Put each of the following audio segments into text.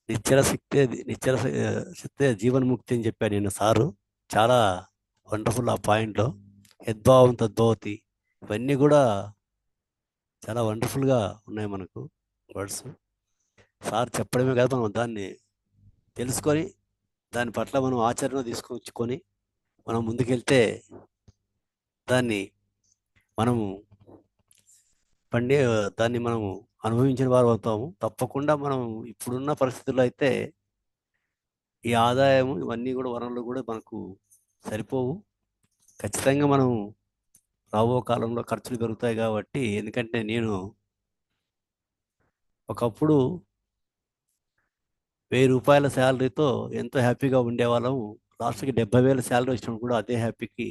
నిశ్చల శక్తే జీవన్ముక్తి అని చెప్పాడు నిన్న సారు. చాలా వండర్ఫుల్ ఆ పాయింట్లో. యద్భావం తద్భవతి, ఇవన్నీ కూడా చాలా వండర్ఫుల్గా ఉన్నాయి మనకు వర్డ్స్. సార్ చెప్పడమే కాదు, మనం దాన్ని తెలుసుకొని దాని పట్ల మనం ఆచరణ తీసుకొచ్చుకొని మనం ముందుకెళ్తే దాన్ని మనము పండే దాన్ని మనము అనుభవించిన వారు అవుతాము. తప్పకుండా మనం ఇప్పుడున్న పరిస్థితుల్లో అయితే ఈ ఆదాయం ఇవన్నీ కూడా వనరులు కూడా మనకు సరిపోవు. ఖచ్చితంగా మనం రాబో కాలంలో ఖర్చులు పెరుగుతాయి కాబట్టి, ఎందుకంటే నేను ఒకప్పుడు 1000 రూపాయల శాలరీతో ఎంతో హ్యాపీగా ఉండేవాళ్ళము. లాస్ట్కి 70,000 శాలరీ వచ్చినప్పుడు కూడా అదే హ్యాపీకి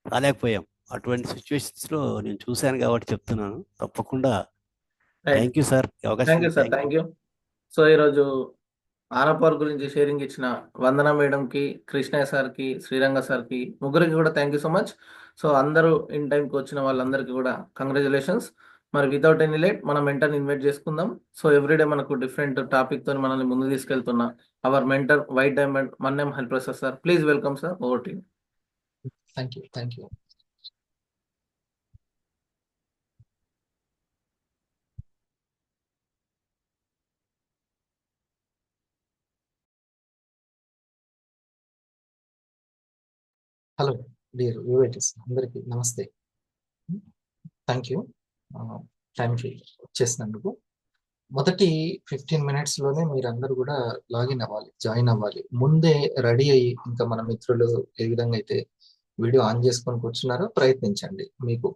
రాలేకపోయాం. అటువంటి సిచ్యువేషన్స్లో నేను చూశాను కాబట్టి చెప్తున్నాను. తప్పకుండా రైట్. థ్యాంక్ యూ సార్, ఈ అవకాశం thank you sir, thank you. Thank you. So ఈరోజు ఆనపవర్ గురించి షేరింగ్ ఇచ్చిన వందన మేడంకి, కృష్ణయ్య సార్కి, శ్రీరంగ సార్కి, ముగ్గురికి కూడా thank you so much. So అందరూ ఇన్ టైంకి వచ్చిన వాళ్ళందరికీ కూడా కంగ్రాచులేషన్స్. మరి వితౌట్ ఎనీ లేట్ మనం మెంటర్ని ఇన్వైట్ చేసుకుందాం. సో ఎవ్రీడే మనకు డిఫరెంట్ టాపిక్ తో మనల్ని ముందు తీసుకెళ్తున్న our mentor white diamond Mannem Hariprasad sir. Please welcome sir, over to you. Thank you, thank you. Hello dear UITs, అందరికీ నమస్తే. థ్యాంక్ యూ టైంకి వచ్చేసినందుకు. మొదటి 15 minutes లోనే మీరందరూ కూడా లాగిన్ అవ్వాలి, జాయిన్ అవ్వాలి. ముందే రెడీ అయ్యి, ఇంకా మన మిత్రులు ఏ విధంగా అయితే వీడియో ఆన్ చేసుకొని కూర్చున్నారో ప్రయత్నించండి. మీకు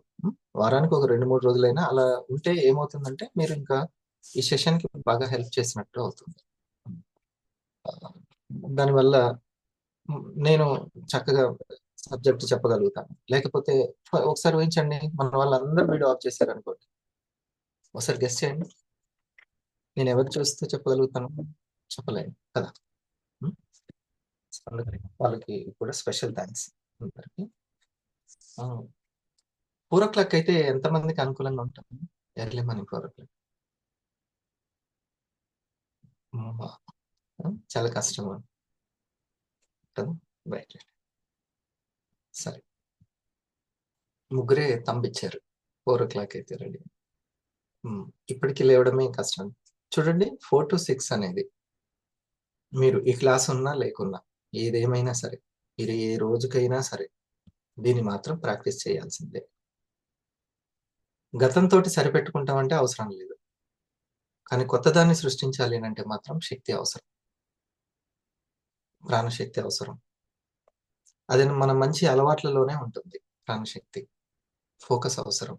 వారానికి ఒక 2-3 రోజులైనా అలా ఉంటే ఏమవుతుందంటే మీరు ఇంకా ఈ సెషన్కి బాగా హెల్ప్ చేసినట్టు అవుతుంది. దానివల్ల నేను చక్కగా సబ్జెక్ట్ చెప్పగలుగుతాను. లేకపోతే ఒకసారి ఊహించండి, మన వాళ్ళందరూ వీడియో ఆఫ్ చేశారు అనుకోండి. ఒకసారి గెస్ట్ చేయండి, నేను ఎవరు చూస్తూ చెప్పగలుగుతాను? చెప్పలేను కదా. అందుకని వాళ్ళకి కూడా స్పెషల్ థ్యాంక్స్ అందరికి. 4 o'clock అయితే ఎంతమందికి అనుకూలంగా ఉంటుంది? ఎర్లీ మార్నింగ్ 4 o'clock చాలా కష్టం కదా. రైట్, సరే. ముగ్గురే తంబిచ్చారు 4 o'clock అయితే రెడీ. ఇప్పటికి లేవడమే కష్టం. చూడండి, 4 to 6 అనేది మీరు ఈ క్లాస్ ఉన్నా లేకున్నా, ఏదేమైనా సరే, మీరు ఏ రోజుకైనా సరే దీన్ని మాత్రం ప్రాక్టీస్ చేయాల్సిందే. గతంతో సరిపెట్టుకుంటామంటే అవసరం లేదు, కానీ కొత్త దాన్ని సృష్టించాలి అంటే మాత్రం శక్తి అవసరం, ప్రాణశక్తి అవసరం. అది మన మంచి అలవాట్లలోనే ఉంటుంది. ప్రాణశక్తి, ఫోకస్ అవసరం.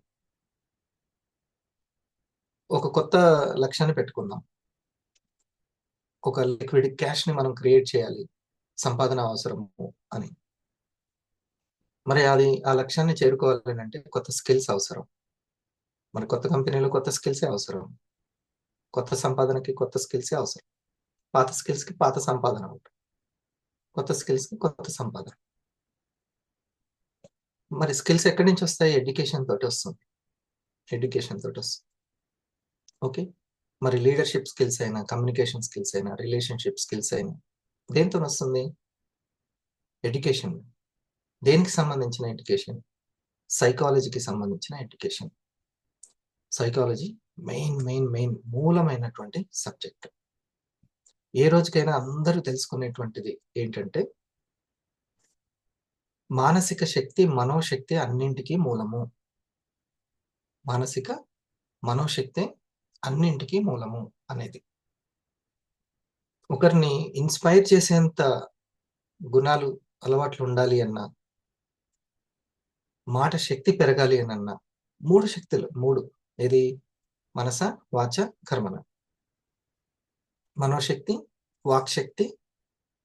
ఒక కొత్త లక్ష్యాన్ని పెట్టుకుందాం. ఒక లిక్విడ్ క్యాష్ ని మనం క్రియేట్ చేయాలి, సంపాదన అవసరము అని. మరి అది ఆ లక్ష్యాన్ని చేరుకోవాలి అంటే కొత్త స్కిల్స్ అవసరం. మరి కొత్త కంపెనీలో కొత్త స్కిల్సే అవసరం, కొత్త సంపాదనకి కొత్త స్కిల్సే అవసరం. పాత స్కిల్స్ కి పాత సంపాదన ఉంటుంది, కొత్త స్కిల్స్ కి కొత్త సంపాదన. మరి స్కిల్స్ ఎక్కడి నుంచి వస్తాయి? ఎడ్యుకేషన్ తోటి వస్తుంది, ఎడ్యుకేషన్ తోటి వస్తుంది. ఓకే, మరి లీడర్షిప్ స్కిల్స్ అయినా, కమ్యూనికేషన్ స్కిల్స్ అయినా, రిలేషన్షిప్ స్కిల్స్ అయినా దేంతో వస్తుంది? ఎడ్యుకేషన్. దేనికి సంబంధించిన ఎడ్యుకేషన్? సైకాలజీకి సంబంధించిన education. Psychology main main main మూలమైనటువంటి సబ్జెక్ట్. ఏ రోజుకైనా అందరూ తెలుసుకునేటువంటిది ఏంటంటే, మానసిక శక్తి, మనోశక్తి అన్నింటికీ మూలము. మానసిక మనోశక్తి అన్నింటికీ మూలము అనేది. ఒకరిని ఇన్స్పైర్ చేసేంత గుణాలు, అలవాట్లు ఉండాలి అన్నా, మాట శక్తి పెరగాలి అని అన్నా, 3 శక్తులు, 3. ఏది? మనస, వాచ, కర్మన. మనోశక్తి, వాక్శక్తి,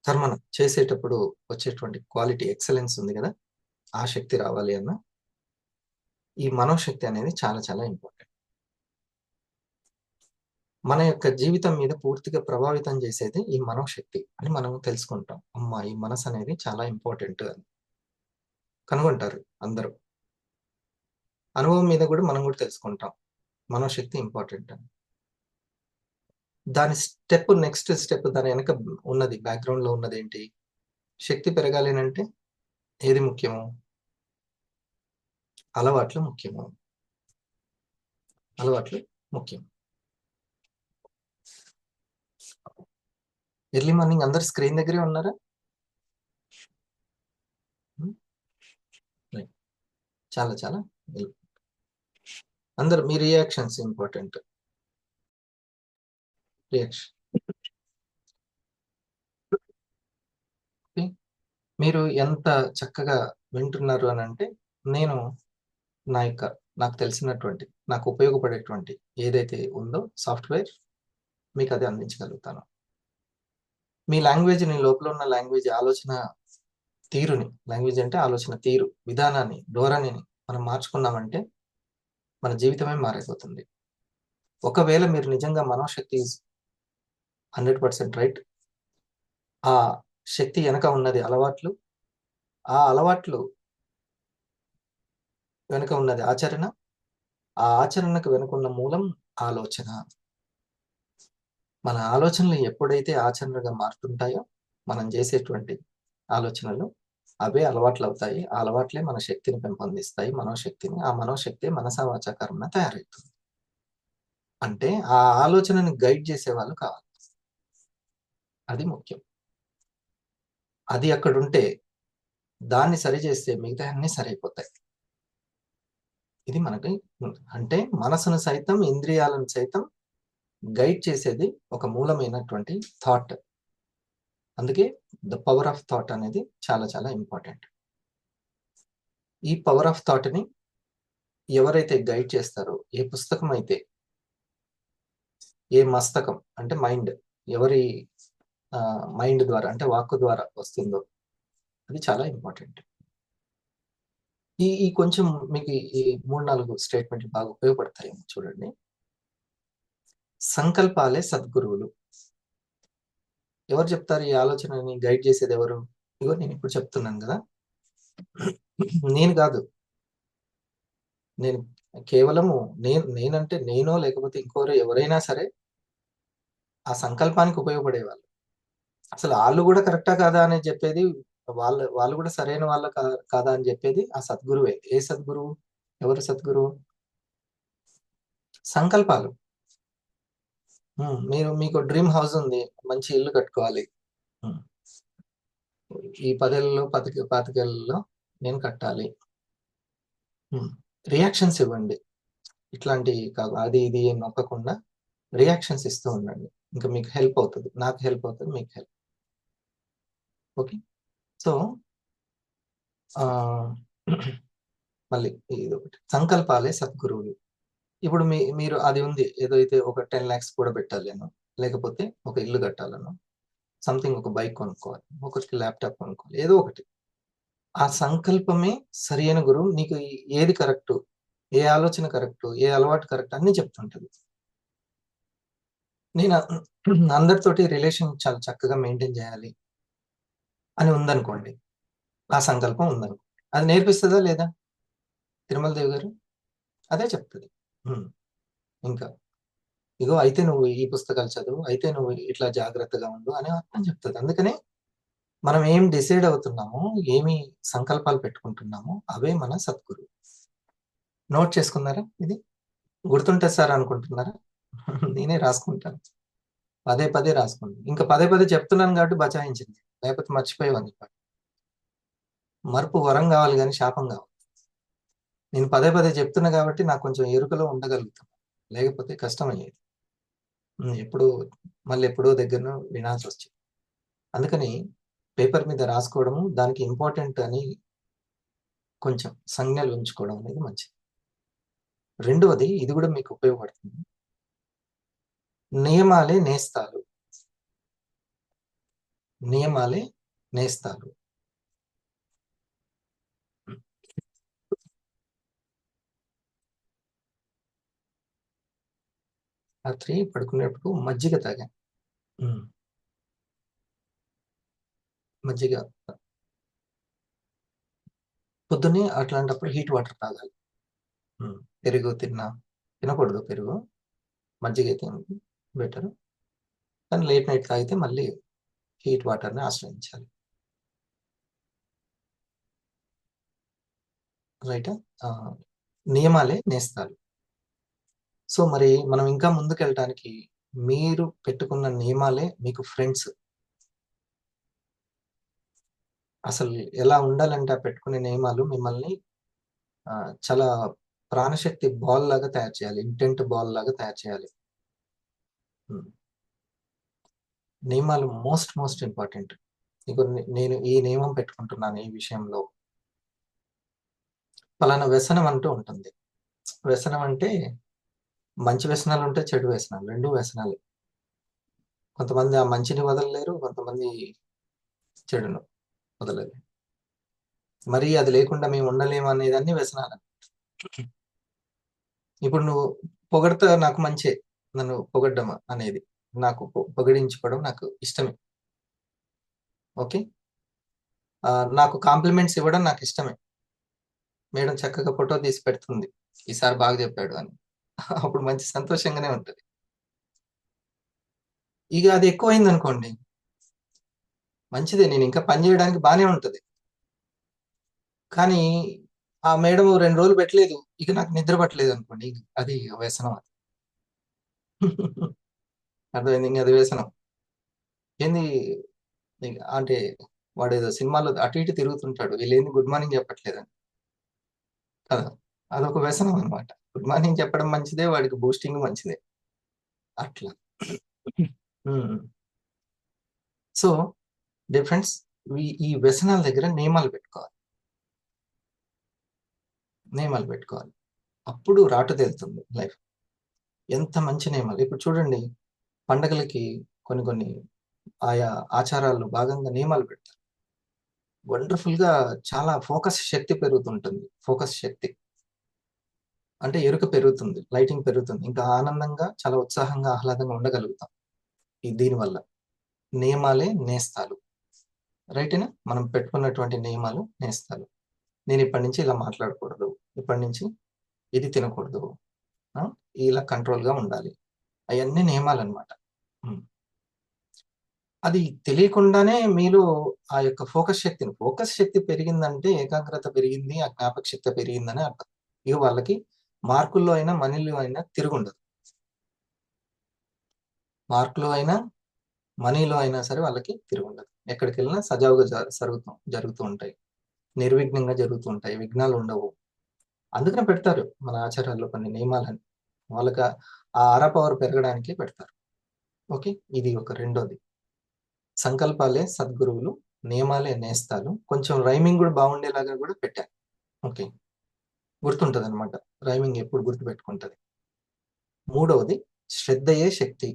కర్మన చేసేటప్పుడు వచ్చేటువంటి క్వాలిటీ, ఎక్సలెన్స్ ఉంది కదా, ఆ శక్తి రావాలి అన్న ఈ మనోశక్తి అనేది చాలా చాలా ఇంపార్టెంట్. మన యొక్క జీవితం మీద పూర్తిగా ప్రభావితం చేసేది ఈ మనోశక్తి అని మనం తెలుసుకుంటాం. అమ్మా, ఈ మనసు అనేది చాలా ఇంపార్టెంట్ అని కనుగొంటారు అందరూ. అనుభవం మీద కూడా మనం కూడా తెలుసుకుంటాం మనోశక్తి ఇంపార్టెంట్ అని. దాని నెక్స్ట్ స్టెప్ దాని వెనక ఉన్నది, బ్యాక్గ్రౌండ్ లో ఉన్నది ఏంటి? శక్తి పెరగాలి అని అంటే ఏది ముఖ్యము? అలవాట్లు ముఖ్యము. అలవాట్లు ముఖ్యం. ఎర్లీ మార్నింగ్ అందరు స్క్రీన్ దగ్గరే ఉన్నారా? Right. చాలా చాలా అందరు మీ రియాక్షన్స్ ఇంపార్టెంట్. రియాక్షన్ మీరు ఎంత చక్కగా వింటున్నారు అని అంటే, నేను నాకు తెలిసినటువంటి, నాకు ఉపయోగపడేటువంటి ఏదైతే ఉందో సాఫ్ట్వేర్ మీకు అదే అందించగలుగుతాను. మీ లాంగ్వేజ్ని, లోపల ఉన్న లాంగ్వేజ్ ఆలోచన తీరుని, లాంగ్వేజ్ అంటే ఆలోచన తీరు, విధానాన్ని, ధోరణిని మనం మార్చుకున్నామంటే మన జీవితమే మారైపోతుంది. ఒకవేళ మీరు నిజంగా మనోశక్తి 100% రైట్, ఆ శక్తి వెనక ఉన్నది అలవాట్లు, ఆ అలవాట్లు వెనుక ఉన్నది ఆచరణ, ఆ ఆచరణకు వెనుకున్న మూలం ఆలోచన. మన ఆలోచనలు ఎప్పుడైతే ఆచరణగా మారుతుంటాయో, మనం చేసేటువంటి ఆలోచనలు అవే అలవాట్లు అవుతాయి. ఆ అలవాట్లే మన శక్తిని పెంపొందిస్తాయి, మనోశక్తిని. ఆ మనోశక్తి మనసా వాచా కర్మణ తయారవుతుంది. అంటే ఆ ఆలోచనని గైడ్ చేసే వాళ్ళు కావాలి, అది ముఖ్యం. అది అక్కడ ఉంటే దాన్ని సరి చేస్తే మిగతా అన్ని సరైపోతాయి. ఇది మనకి అంటే మనసును సైతం, ఇంద్రియాలను సైతం గైడ్ చేసేది ఒక మూలమైనటువంటి థాట్. అందుకే ద పవర్ ఆఫ్ థాట్ అనేది చాలా చాలా ఇంపార్టెంట్. ఈ పవర్ ఆఫ్ థాట్ని ఎవరైతే గైడ్ చేస్తారో, ఏ పుస్తకం అయితే, ఏ మస్తకం అంటే మైండ్, ఎవరి మైండ్ ద్వారా అంటే వాక్కు ద్వారా వస్తుందో అది చాలా ఇంపార్టెంట్. ఈ కొంచెం మీకు ఈ 3-4 స్టేట్మెంట్లు బాగా ఉపయోగపడతాయి. చూడండి. సంకల్పాలే సద్గురువులు. ఎవరు చెప్తారు ఈ ఆలోచనని గైడ్ చేసేది ఎవరు? ఇగో నేను ఇప్పుడు చెప్తున్నాను కదా, నేను కాదు, నేను కేవలము నేనంటే నేనో లేకపోతే ఇంకోరో ఎవరైనా సరే ఆ సంకల్పానికి ఉపయోగపడేవాళ్ళు. అసలు వాళ్ళు కూడా కరెక్టా కాదా అని చెప్పేది, వాళ్ళు కూడా సరైన వాళ్ళ కాదా అని చెప్పేది ఆ సద్గురువే. ఏ సద్గురువు? ఎవరు సద్గురువు? సంకల్పాలు. మీకు డ్రీమ్ హౌస్ ఉంది, మంచి ఇల్లు కట్టుకోవాలి, ఈ 10 ఏళ్ళలో 25 ఏళ్ళలో నేను కట్టాలి. రియాక్షన్స్ ఇవ్వండి. ఇట్లాంటి కాదు, అది ఇది నొక్కకుండా రియాక్షన్స్ ఇస్తూ ఉండండి. ఇంకా మీకు హెల్ప్ అవుతుంది, నాకు హెల్ప్ అవుతుంది, మీకు హెల్ప్. ఓకే. సో మళ్ళీ ఇది ఒకటి, సంకల్పాలే సద్గురువులు. ఇప్పుడు మీరు అది ఉంది, ఏదైతే ఒక 10 lakhs కూడా పెట్టాలను, లేకపోతే ఒక ఇల్లు కట్టాలను, సంథింగ్, ఒక బైక్ కొనుక్కోవాలి, ఒకరికి ల్యాప్టాప్ కొనుక్కోవాలి, ఏదో ఒకటి. ఆ సంకల్పమే సరైన గురువు. నీకు ఏది కరెక్ట్, ఏ ఆలోచన కరెక్ట్, ఏ అలవాటు కరెక్ట్ అన్ని చెప్తుంటది. నేను అందరితోటి రిలేషన్ చాలా చక్కగా మెయింటైన్ చేయాలి అని ఉందనుకోండి, ఆ సంకల్పం ఉందనుకోండి, అది నేర్పిస్తుందా లేదా తిరుమల దేవి గారు? అదే చెప్తుంది. ఇంకా ఇగో అయితే నువ్వు ఈ పుస్తకాలు చదువు, అయితే నువ్వు ఇట్లా జాగ్రత్తగా ఉండు అని అర్థం చెప్తుంది. అందుకనే మనం ఏం డిసైడ్ అవుతున్నామో, ఏమి సంకల్పాలు పెట్టుకుంటున్నామో అవే మన సద్గురు. నోట్ చేసుకున్నారా? ఇది గుర్తుంటే సార్ అనుకుంటున్నారా? నేనే రాసుకుంటాను, పదే పదే రాసుకుంటాను. ఇంకా పదే పదే చెప్తున్నాను కాబట్టి బచాయించింది, లేకపోతే మర్చిపోయేవాడిని. మరుపు వరం కావాలి కానీ శాపం కావాలి. నేను పదే పదే చెప్తున్నా కాబట్టి నాకు కొంచెం ఎరుకలో ఉండగలుగుతాను, లేకపోతే కష్టం అయ్యేది. మళ్ళీ ఎప్పుడో దగ్గర వినాల్సి వచ్చింది. అందుకని పేపర్ మీద రాసుకోవడము, దానికి ఇంపార్టెంట్ అని కొంచెం సంజ్ఞలు ఉంచుకోవడం అనేది మంచిది. రెండవది, ఇది కూడా మీకు ఉపయోగపడుతుంది, నియమాలే నేస్తాలు. నియమాలే నేస్తాలు. రాత్రి పడుకునేప్పుడు మజ్జిగ తాగాను. మజ్జిగ పొద్దున్నే అట్లాంటప్పుడు హీట్ వాటర్ తాగాలి. పెరుగు తినకూడదు, పెరుగు, మజ్జిగ అయితే బెటర్. కానీ లేట్ నైట్ తాగితే మళ్ళీ హీట్ వాటర్ని ఆశ్రయించాలి. రైటా? నియమాలే నేస్తాలు. సో మరి మనం ఇంకా ముందుకెళ్ళటానికి మీరు పెట్టుకున్న నియమాలే మీకు ఫ్రెండ్స్. అసలు ఎలా ఉండాలంటే ఆ పెట్టుకునే నియమాలు మిమ్మల్ని చాలా ప్రాణశక్తి బాల్ లాగా తయారు చేయాలి, ఇంటెంట్ బాల్ లాగా తయారు చేయాలి. నియమాలు మోస్ట్ ఇంపార్టెంట్. ఇప్పుడు నేను ఈ నియమం పెట్టుకుంటున్నాను ఈ విషయంలో. పలానా వ్యసనం అంటూ ఉంటుంది. వ్యసనం అంటే మంచి వ్యసనాలు ఉంటాయి, చెడు వ్యసనాలు, రెండు వ్యసనాలే. కొంతమంది ఆ మంచిని వదలలేరు, కొంతమంది చెడును వదలలేరు. మరి అది లేకుండా మేము ఉండలేము అనేదాన్ని వ్యసనాలు. ఇప్పుడు నువ్వు పొగడతా నాకు మంచే, నన్ను పొగడ్డం అనేది నాకు పొగిడించుకోవడం నాకు ఇష్టమే. ఓకే, నాకు కాంప్లిమెంట్స్ ఇవ్వడం నాకు ఇష్టమే. మేడం చక్కగా ఫోటో తీసి పెడుతుంది, ఈసారి బాగా చెప్పాడు అని. అప్పుడు మంచి సంతోషంగానే ఉంటుంది. ఇక అది ఎక్కువైంది అనుకోండి, మంచిదే, నేను ఇంకా పని చేయడానికి బాగానే ఉంటుంది. కానీ ఆ మేడం 2 రోజులు పెట్టలేదు, ఇక నాకు నిద్ర పట్టలేదు అనుకోండి, అది వ్యసనం. అర్థమైంది, ఇంక అది వ్యసనం. ఏంది అంటే వాడు ఏదో సినిమాలో అటు ఇటు తిరుగుతుంటాడు, వీళ్ళేంది గుడ్ మార్నింగ్ చెప్పట్లేదని కదా, అదొక వ్యసనం అనమాట. గుడ్ మార్నింగ్ చెప్పడం మంచిదే, వాడికి బూస్టింగ్ మంచిదే, అట్లా. సో డిఫరెన్స్, ఈ వ్యసనాల దగ్గర నియమాలు పెట్టుకోవాలి. అప్పుడు రాటు తేలుతుంది లైఫ్. ఎంత మంచి నియమాలు. ఇప్పుడు చూడండి, పండగలకి కొన్ని ఆయా ఆచారాల్లో భాగంగా నియమాలు పెడతారు. వండర్ఫుల్ గా చాలా ఫోకస్ శక్తి పెరుగుతుంటుంది. ఫోకస్ శక్తి అంటే ఎరుక పెరుగుతుంది, లైటింగ్ పెరుగుతుంది, ఇంకా ఆనందంగా చాలా ఉత్సాహంగా ఆహ్లాదంగా ఉండగలుగుతాం దీనివల్ల. నియమాలే నేస్తాలు. రైటేనా? మనం పెట్టుకున్నటువంటి నియమాలు నేస్తాలు. నేను ఇప్పటి నుంచి ఇలా మాట్లాడకూడదు, ఇప్పటి నుంచి ఇది తినకూడదు, ఇలా కంట్రోల్గా ఉండాలి, అవన్నీ నియమాలు అనమాట. అది తెలియకుండానే మీలో ఆ యొక్క ఫోకస్ శక్తి పెరిగిందంటే ఏకాగ్రత పెరిగింది, ఆ జ్ఞాపక శక్తి పెరిగిందని అర్థం. ఇక వాళ్ళకి మార్కుల్లో అయినా మనీలో అయినా తిరుగుండదు. మార్కులో అయినా మనీలో అయినా సరే వాళ్ళకి తిరుగుండదు. ఎక్కడికి వెళ్ళినా సజావుగా జరుగుతూ ఉంటాయి, నిర్విఘ్నంగా జరుగుతూ ఉంటాయి, విఘ్నాలు ఉండవు. అందుకనే పెడతారు మన ఆచారాల్లో కొన్ని నియమాలని, వాళ్ళకి ఆ పవర్ పెరగడానికి పెడతారు. ఓకే, ఇది ఒక రెండోది. సంకల్పాలే సద్గురువులు, నియమాలే నేస్తాలు. కొంచెం రైమింగ్ కూడా బాగుండేలాగా కూడా పెట్టాను. ఓకే, గుర్తుంటది అనమాట, రైమింగ్ ఎప్పుడు గుర్తు పెట్టుకుంటది. మూడవది శ్రద్ధయే శక్తి.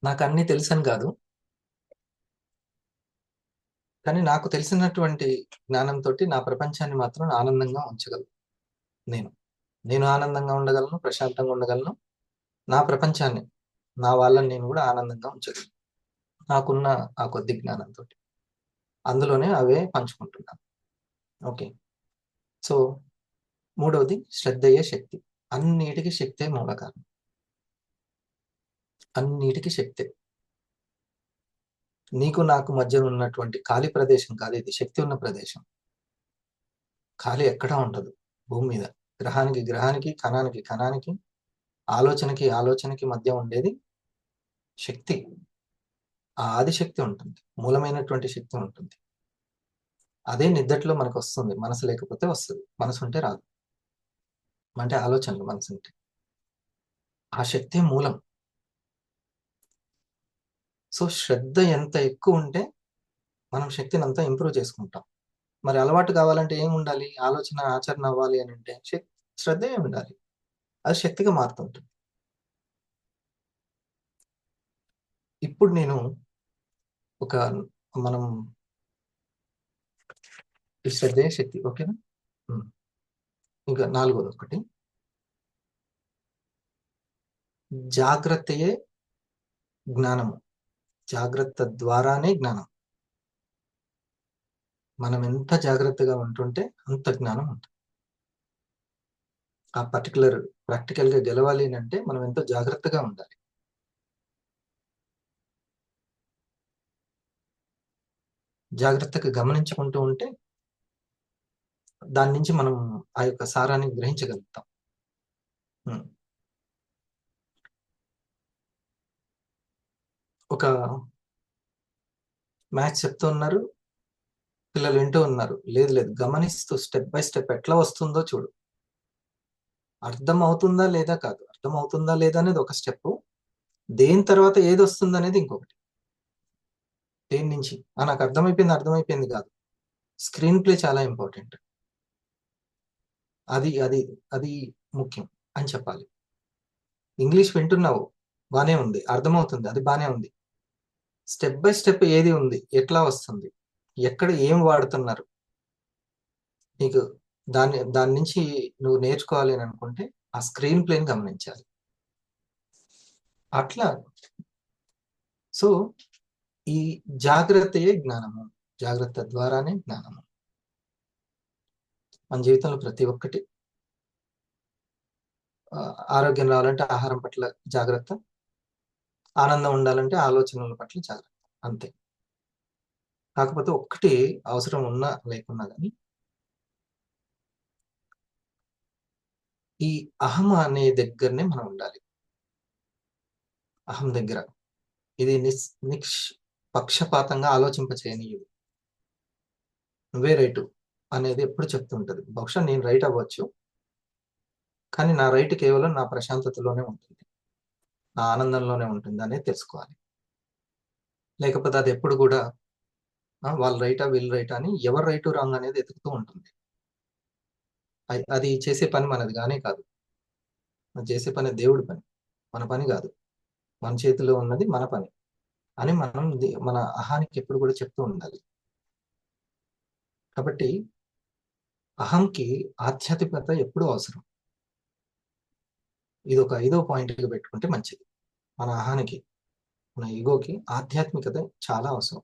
నాకు అన్ని తెలుసని కాదు, కానీ నాకు తెలిసినటువంటి జ్ఞానంతో నా ప్రపంచాన్ని మాత్రం ఆనందంగా ఉంచగలను. నేను ఆనందంగా ఉండగలను, ప్రశాంతంగా ఉండగలను. నా ప్రపంచాన్ని, నా వాళ్ళని నేను కూడా ఆనందంగా ఉంచగలను నాకున్న ఆ కొద్ది జ్ఞానంతో. అందులోనే అవే పంచుకుంటున్నాను. ఓకే, సో మూడవది శ్రద్ధయే శక్తి. అన్నిటికీ శక్తే మూల కారణం, అన్నిటికీ శక్తే. నీకు నాకు మధ్య ఉన్నటువంటి ఖాళీ ప్రదేశం కాదు ఇది, శక్తి ఉన్న ప్రదేశం. ఖాళీ ఎక్కడా ఉండదు భూమి మీద. గ్రహానికి కణానికి ఆలోచనకి మధ్య ఉండేది శక్తి. ఆ ఆదిశక్తి ఉంటుంది, మూలమైనటువంటి శక్తి ఉంటుంది. అదే నిద్దట్లో మనకు వస్తుంది, మనసు లేకపోతే వస్తుంది, మనసు ఉంటే రాదు. అంటే ఆలోచనలు, మనసు ఉంటే. ఆ శక్తి మూలం. సో శ్రద్ధ ఎంత ఎక్కువ ఉంటే మనం శక్తిని అంతా ఇంప్రూవ్ చేసుకుంటాం. మరి అలవాటు కావాలంటే ఏం ఉండాలి? ఆలోచన ఆచరణ అవ్వాలి అని అంటే శ్రద్ధే ఉండాలి, అది శక్తిగా మారుతుంటుంది. ఇప్పుడు నేను మనం ఈ శ్రద్ధే శక్తి, ఓకేనా? ఇంకా నాలుగోది ఒకటి, జాగ్రత్తయే జ్ఞానము. జాగ్రత్త ద్వారానే జ్ఞానం. మనం ఎంత జాగ్రత్తగా ఉంటుంటే అంత జ్ఞానం ఉంటుంది. ఆ పర్టికులర్ ప్రాక్టికల్గా గెలవాలి అంటే మనం ఎంతో జాగ్రత్తగా ఉండాలి. జాగ్రత్తగా గమనించుకుంటూ ఉంటే దాని నుంచి మనం ఆ యొక్క సారాన్ని గ్రహించగలుగుతాం. ఒక మ్యాథ్స్ చెప్తూ ఉన్నారు, పిల్లలు వింటూ ఉన్నారు. లేదు లేదు, గమనిస్తూ స్టెప్ బై స్టెప్ ఎట్లా వస్తుందో చూడు. అర్థం అవుతుందా లేదా కాదు, అర్థం అవుతుందా లేదా అనేది ఒక స్టెప్, దేని తర్వాత ఏది వస్తుంది అనేది ఇంకొకటి. దేని నుంచి నాకు అర్థమైపోయింది కాదు, స్క్రీన్ ప్లే చాలా ఇంపార్టెంట్. అది అది అది ముఖ్యం అని చెప్పాలి. ఇంగ్లీష్ వింటున్నావు, బానే ఉంది, అర్థమవుతుంది, అది బానే ఉంది. స్టెప్ బై స్టెప్ ఏది ఉంది, ఎట్లా వస్తుంది, ఎక్కడ ఏం వాడుతున్నారు, నీకు దాని నుంచి నువ్వు నేర్చుకోవాలి అని అనుకుంటే ఆ స్క్రీన్ ప్లేని గమనించాలి. అట్లా సో ఈ జాగ్రత్తయే జ్ఞానము, జాగ్రత్త ద్వారానే జ్ఞానము. మన జీవితంలో ప్రతి ఒక్కటి, ఆరోగ్యం రావాలంటే ఆహారం పట్ల జాగ్రత్త, ఆనందం ఉండాలంటే ఆలోచనల పట్ల జాగ్రత్త, అంతే. కాకపోతే ఒక్కటి అవసరం ఉన్నా లేకున్నా కానీ ఈ అహం అనే దగ్గరనే మనం ఉండాలి. అహం దగ్గర ఇది పక్షపాతంగా ఆలోచింపచేయనీయదు. నువ్వే రైటు అనేది ఎప్పుడు చెప్తుంటది. బహుశా నేను రైట్ అవ్వచ్చు, కానీ నా రైట్ కేవలం నా ప్రశాంతతలోనే ఉంటుంది, నా ఆనందంలోనే ఉంటుంది అనేది తెలుసుకోవాలి. లేకపోతే అది ఎప్పుడు కూడా వాళ్ళు రైటా వీళ్ళు రైటా అని ఎవరు రైటు రాంగ్ అనేది ఎతుకుతూ ఉంటుంది. అది చేసే పని మనది కానే కాదు. అది చేసే పని దేవుడి పని, మన పని కాదు. మన చేతిలో ఉన్నది మన పని అని మనం మన అహానికి ఎప్పుడు కూడా చెప్తూ ఉండాలి. కాబట్టి అహంకి ఆధ్యాత్మికత ఎప్పుడూ అవసరం. ఇది ఒక 5వ పాయింట్గా పెట్టుకుంటే మంచిది. మన అహానికి, మన ఈగోకి ఆధ్యాత్మికత చాలా అవసరం.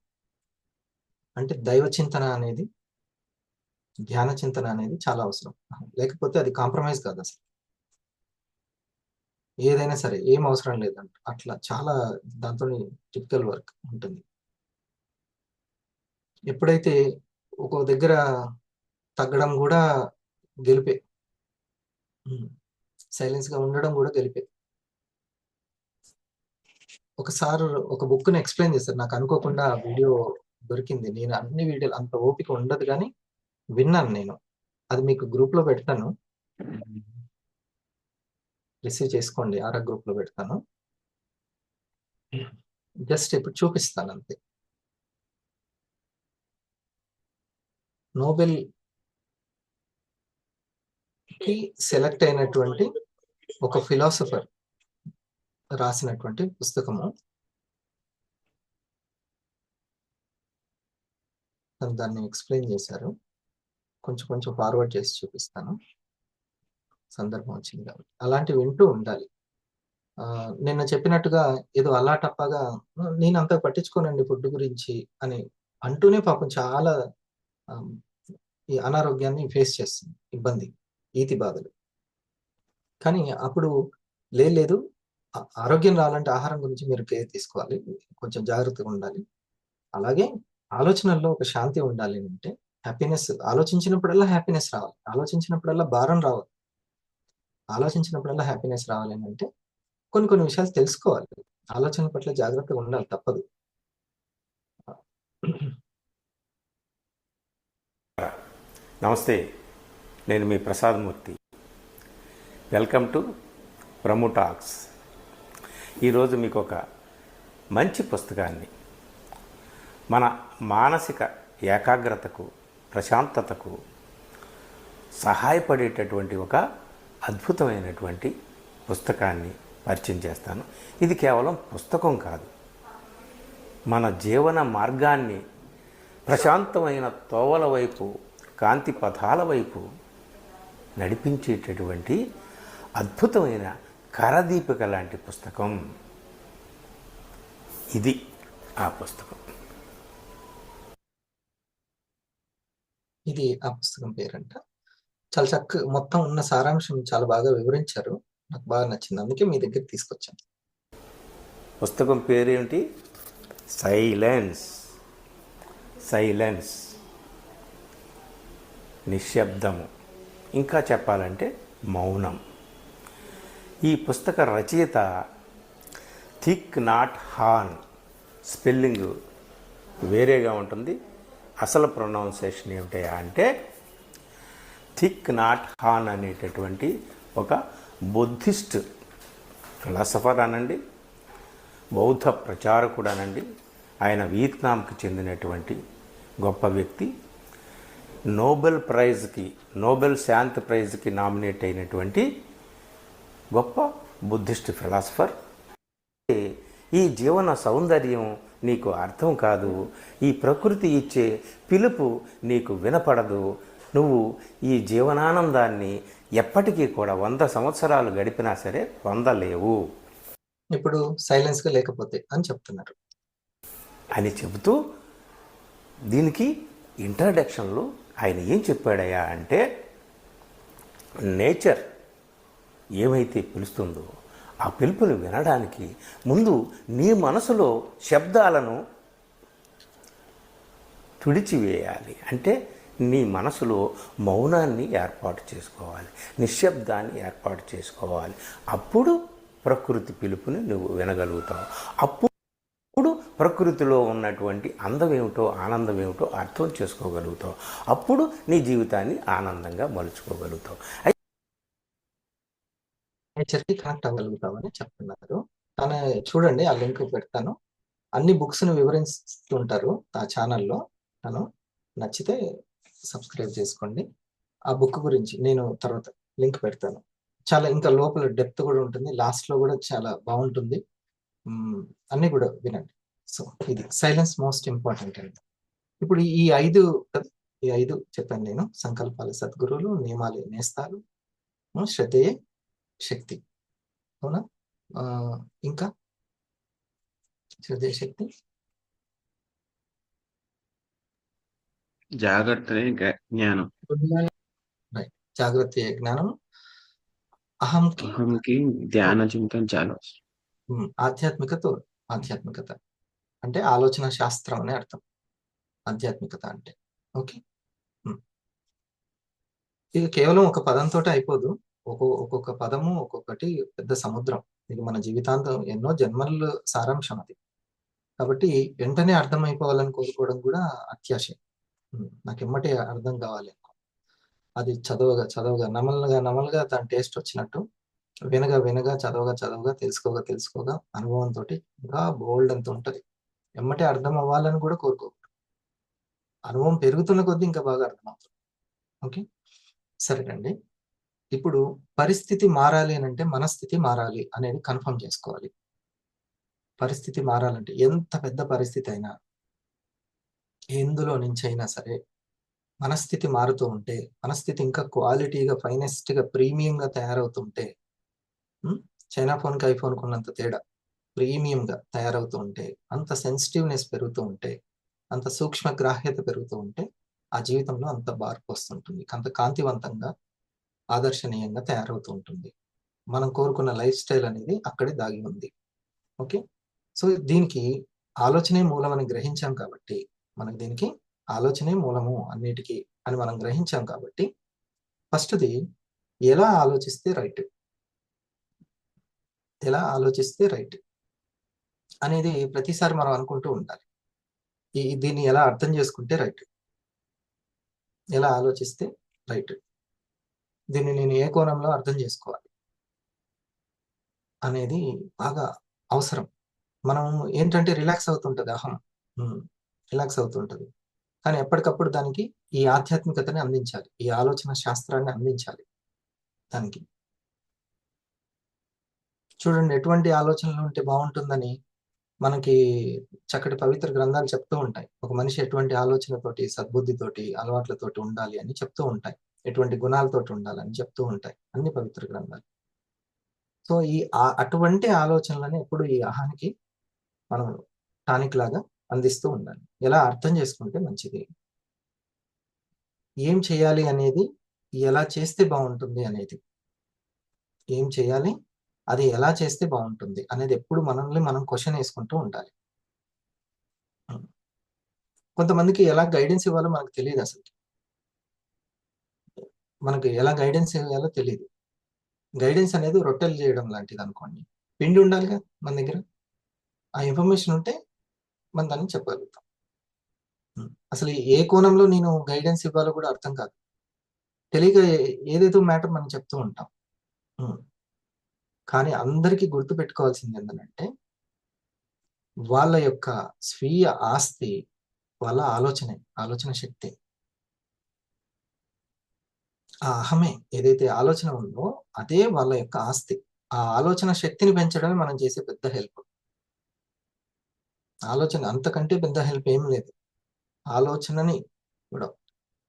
అంటే దైవ చింతన అనేది, ధ్యాన చింతన అనేది చాలా అవసరం. లేకపోతే అది కాంప్రమైజ్ కాదు అసలు. ఏదైనా సరే ఏం అవసరం లేదంట, అట్లా చాలా దాంతో టిపికల్ వర్క్ ఉంటుంది. ఎప్పుడైతే ఒక దగ్గర తగ్గడం కూడా గెలిపే, సైలెన్స్ గా ఉండడం కూడా గెలిపే. ఒకసారి ఒక బుక్ ని ఎక్స్ప్లెయిన్ చేస్తారు, నాకు అనుకోకుండా వీడియో దొరికింది. నేను అన్ని వీడియోలు అంత ఓపిక ఉండదు కానీ విన్నాను నేను. అది మీకు గ్రూప్ లో పెడతాను, రిసీవ్ చేసుకోండి. గ్రూప్ లో పెడతాను. జస్ట్ ఇప్పుడు చూపిస్తాను అంతే. నోబెల్ కి సెలెక్ట్ అయినటువంటి ఒక ఫిలాసఫర్ రాసినటువంటి పుస్తకము. దాన్ని ఎక్స్ప్లెయిన్ చేశారు. కొంచెం కొంచెం ఫార్వర్డ్ చేసి చూపిస్తాను, సందర్భం వచ్చింది కాబట్టి. అలాంటివి వింటూ ఉండాలి. నిన్న చెప్పినట్టుగా ఏదో అలా టప్పగా నేను అంత పట్టించుకోనండి ఫుడ్ గురించి అని అంటూనే పాపం చాలా ఈ అనారోగ్యాన్ని ఫేస్ చేస్తుంది, ఇబ్బంది, ఈతి బాధలు. కానీ అప్పుడు లేదు, ఆరోగ్యం రావాలంటే ఆహారం గురించి మీరు కేర్ తీసుకోవాలి, కొంచెం జాగ్రత్తగా ఉండాలి. అలాగే ఆలోచనల్లో ఒక శాంతి ఉండాలి అంటే హ్యాపీనెస్, ఆలోచించినప్పుడల్లా హ్యాపీనెస్ రావాలి, ఆలోచించినప్పుడల్లా భారం రావాలి, ఆలోచించినప్పుడల్లా హ్యాపీనెస్ రావాలి అంటే కొన్ని విషయాలు తెలుసుకోవాలి. ఆలోచన పట్ల జాగ్రత్తగా ఉండాలి, తప్పదు. నమస్తే, నేను మీ Prasad Murthy. Welcome to Brahma talks. ఈరోజు మీకు ఒక మంచి పుస్తకాన్ని, మన మానసిక ఏకాగ్రతకు, ప్రశాంతతకు సహాయపడేటటువంటి ఒక అద్భుతమైనటువంటి పుస్తకాన్ని పరిచయం చేస్తాను. ఇది కేవలం పుస్తకం కాదు, మన జీవన మార్గాన్ని ప్రశాంతమైన తోవల వైపు, కాంతి పథాల వైపు నడిపించేటటువంటి అద్భుతమైన కరదీపిక లాంటి పుస్తకం ఇది. ఆ పుస్తకం ఇది ఆ పుస్తకం పేరంట. చాలా మొత్తం ఉన్న సారాంశం చాలా బాగా వివరించారు. నాకు బాగా నచ్చింది. అందుకే మీ దగ్గరికి తీసుకొచ్చాను. పుస్తకం పేరేంటి? సైలెన్స్. సైలెన్స్, నిశ్శబ్దము, ఇంకా చెప్పాలంటే మౌనం. ఈ పుస్తక రచయిత థిక్ నాట్ హాన్. స్పెల్లింగ్ వేరేగా ఉంటుంది. అసలు ప్రొనౌన్సియేషన్ ఏమిటయా అంటే థిక్ నాట్ హాన్ అనేటటువంటి ఒక బుద్ధిస్ట్ ఫిలాసఫర్ అనండి, బౌద్ధ ప్రచారకుడు అనండి. ఆయన వియత్నాంకి చెందినటువంటి గొప్ప వ్యక్తి. నోబెల్ శాంతి ప్రైజ్కి నామినేట్ అయినటువంటి గొప్ప బుద్ధిస్ట్ ఫిలాసఫర్. ఈ జీవన సౌందర్యం నీకు అర్థం కాదు, ఈ ప్రకృతి ఇచ్చే పిలుపు నీకు వినపడదు, నువ్వు ఈ జీవనానందాన్ని ఎప్పటికీ కూడా 100 సంవత్సరాలు గడిపినా సరే పొందలేవు ఇప్పుడు సైలెన్స్గా లేకపోతే అని చెప్తున్నారు అని చెబుతూ, దీనికి ఇంట్రడక్షన్లో ఆయన ఏం చెప్పాడయ్యా అంటే నేచర్ ఏమైతే పిలుస్తుందో ఆ పిలుపుని వినడానికి ముందు నీ మనసులో శబ్దాలను తుడిచివేయాలి. అంటే నీ మనసులో మౌనాన్ని ఏర్పాటు చేసుకోవాలి, నిశ్శబ్దాన్ని ఏర్పాటు చేసుకోవాలి. అప్పుడు ప్రకృతి పిలుపుని నువ్వు వినగలుగుతావు. అప్పుడు ప్రకృతిలో ఉన్నటువంటి అందం ఏమిటో ఆనందం ఏమిటో అర్థం చేసుకోగలుగుతావు. అప్పుడు నీ జీవితాన్ని ఆనందంగా మలుచుకోగలుగుతావు. నేచర్కి కనెక్ట్ అవ్వగలుగుతామని చెప్తున్నారు. తను చూడండి, ఆ లింక్ పెడతాను. అన్ని బుక్స్ను వివరిస్తుంటారు ఆ ఛానల్లో. తను నచ్చితే సబ్స్క్రైబ్ చేసుకోండి. ఆ బుక్ గురించి నేను తర్వాత లింక్ పెడతాను. చాలా ఇంకా లోపల డెప్త్ కూడా ఉంటుంది, లాస్ట్లో కూడా చాలా బాగుంటుంది. అన్నీ కూడా వినండి. సో ఇది సైలెన్స్ మోస్ట్ ఇంపార్టెంట్ అండి. ఇప్పుడు ఈ 5 చెప్పాను నేను. సంకల్పాలు సద్గురువులు, నియమాలు నేస్తాలు, శ్రద్ధయే శక్తి. అవునా? ఇంకా శ్రద్ధే శక్తి, జాగ్రత్తనే జ్ఞానం, రైట్. జాగ్రత్త జ్ఞానం, అహంకి అహంకి ధ్యాన చింతన చాలా. ఆధ్యాత్మికత అంటే ఆలోచన శాస్త్రం అనే అర్థం ఆధ్యాత్మికత అంటే. ఓకే, ఇది కేవలం ఒక పదంతో అయిపోదు. ఒక్కొక్క పదము ఒక్కొక్కటి పెద్ద సముద్రం. ఇది మన జీవితాంతం ఎన్నో జన్మల సారాంశం అది. కాబట్టి వెంటనే అర్థమైపోవాలని కోరుకోవడం కూడా అత్యాశ. నాకు ఎమ్మటే అర్థం కావాలి, అది చదవగా నమలుగా దాని టేస్ట్ వచ్చినట్టు, వినగా చదవగా తెలుసుకోగా అనుభవంతో ఇంకా బోల్డ్ అంత ఉంటుంది. ఎమ్మటే అర్థం అవ్వాలని కూడా కోరుకోకూడదు. అనుభవం పెరుగుతున్న కొద్దీ ఇంకా బాగా అర్థమవుతుంది. ఓకే, సరేనండి. ఇప్పుడు పరిస్థితి మారాలి అని అంటే మనస్థితి మారాలి అనేది కన్ఫర్మ్ చేసుకోవాలి. పరిస్థితి మారాలంటే ఎంత పెద్ద పరిస్థితి అయినా, ఎందులో నుంచి అయినా సరే మనస్థితి మారుతూ ఉంటే, మనస్థితి ఇంకా క్వాలిటీగా, ఫైనెస్ట్గా, ప్రీమియంగా తయారవుతుంటే, చైనా ఫోన్కి ఐఫోన్కి ఉన్నంత తేడా ప్రీమియంగా తయారవుతూ ఉంటే, అంత సెన్సిటివ్నెస్ పెరుగుతూ ఉంటే, అంత సూక్ష్మ గ్రాహ్యత పెరుగుతూ ఉంటే, ఆ జీవితంలో అంత మార్పు వస్తుంటుంది, అంత కాంతివంతంగా ఆదర్శనీయంగా తయారవుతూ ఉంటుంది. మనం కోరుకున్న లైఫ్ స్టైల్ అనేది అక్కడే దాగి ఉంది. ఓకే, సో దీనికి ఆలోచనే మూలం అని గ్రహించాం కాబట్టి, మనకు దీనికి ఆలోచనే మూలము అన్నిటికీ అని మనం గ్రహించాం కాబట్టి, ఫస్ట్ది ఎలా ఆలోచిస్తే రైట్ అనేది ప్రతిసారి మనం అనుకుంటూ ఉండాలి. దీన్ని ఎలా అర్థం చేసుకుంటే రైట్, ఎలా ఆలోచిస్తే రైట్, దీన్ని నేను ఏ కోణంలో అర్థం చేసుకోవాలి అనేది బాగా అవసరం. మనం ఏంటంటే రిలాక్స్ అవుతుంటుంది, అహం రిలాక్స్ అవుతుంటుంది. కానీ ఎప్పటికప్పుడు దానికి ఈ ఆధ్యాత్మికతని అందించాలి, ఈ ఆలోచన శాస్త్రాన్ని అందించాలి దానికి. చూడండి, ఎటువంటి ఆలోచనలు ఉంటే బాగుంటుందని మనకి చక్కటి పవిత్ర గ్రంథాలు చెప్తూ ఉంటాయి. ఒక మనిషి ఎటువంటి ఆలోచనతోటి, సద్బుద్ధితోటి, అలవాట్లతోటి ఉండాలి అని చెప్తూ ఉంటాయి. ఎటువంటి గుణాలతోటి ఉండాలని చెప్తూ ఉంటాయి అన్ని పవిత్ర గ్రంథాలు. సో అటువంటి ఆలోచనలని ఎప్పుడు ఈ అహానికి మనం టానిక్ లాగా అందిస్తూ ఉండాలి. ఎలా అర్థం చేసుకుంటే మంచిది. ఏం చేయాలి అనేది, ఎలా చేస్తే బాగుంటుంది అనేది, ఏం చేయాలి అది ఎలా చేస్తే బాగుంటుంది అనేది ఎప్పుడు మనల్ని మనం క్వశ్చన్ వేసుకుంటూ ఉండాలి. కొంతమందికి ఎలా గైడెన్స్ ఇవ్వాలో మనకు తెలియదు, అసలు మనకి ఎలా గైడెన్స్ ఇవ్వాలో తెలియదు. గైడెన్స్ అనేది రొట్టెలు చేయడం లాంటిది అనుకోండి. పిండి ఉండాలిగా మన దగ్గర, ఆ ఇన్ఫర్మేషన్ ఉంటే మనం దాన్ని చెప్పగలుగుతాం. అసలు ఏ కోణంలో నేను గైడెన్స్ ఇవ్వాలో కూడా అర్థం కాదు, తెలియక ఏదేదో మ్యాటర్ మనం చెప్తూ ఉంటాం. కానీ అందరికీ గుర్తు పెట్టుకోవాల్సింది ఏంటంటే, వాళ్ళ యొక్క స్వీయ ఆస్తి వాళ్ళ ఆలోచన శక్తి. ఆ అహమే ఏదైతే ఆలోచన ఉందో అదే వాళ్ళ యొక్క ఆస్తి. ఆ ఆలోచన శక్తిని పెంచడమే మనం చేసే పెద్ద హెల్ప్. ఆలోచన అంతకంటే పెద్ద హెల్ప్ ఏం లేదు. ఆలోచనని కూడా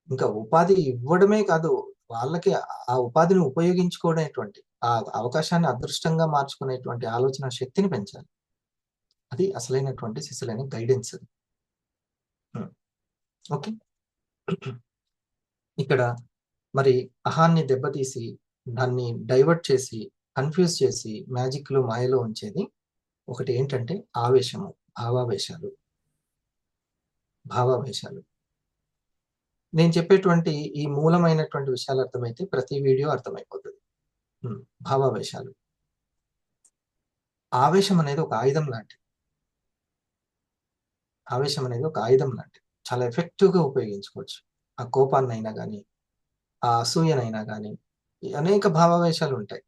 ఇంకా ఉపాధి ఇవ్వడమే కాదు, వాళ్ళకి ఆ ఉపాధిని ఉపయోగించుకునేటువంటి ఆ అవకాశాన్ని అదృష్టంగా మార్చుకునేటువంటి ఆలోచన శక్తిని పెంచాలి. అది అసలైనటువంటి సిసలైన గైడెన్స్. ఓకే, ఇక్కడ మరి అహాన్ని దెబ్బతీసి దాన్ని డైవర్ట్ చేసి కన్ఫ్యూజ్ చేసి మ్యాజిక్లో మాయలో ఉంచేది ఒకటి ఏంటంటే ఆవేశము, భావావేశాలు. నేను చెప్పేటువంటి ఈ మూలమైనటువంటి విషయాలు అర్థమైతే ప్రతి వీడియో అర్థమైపోతుంది. భావావేశాలు, ఆవేశం అనేది ఒక ఆయుధం లాంటిది. ఆవేశం అనేది ఒక ఆయుధం లాంటిది, చాలా ఎఫెక్టివ్గా ఉపయోగించుకోవచ్చు. ఆ కోపాన్నైనా కానీ, ఆ అసూయనైనా కానీ, అనేక భావావేశాలు ఉంటాయి.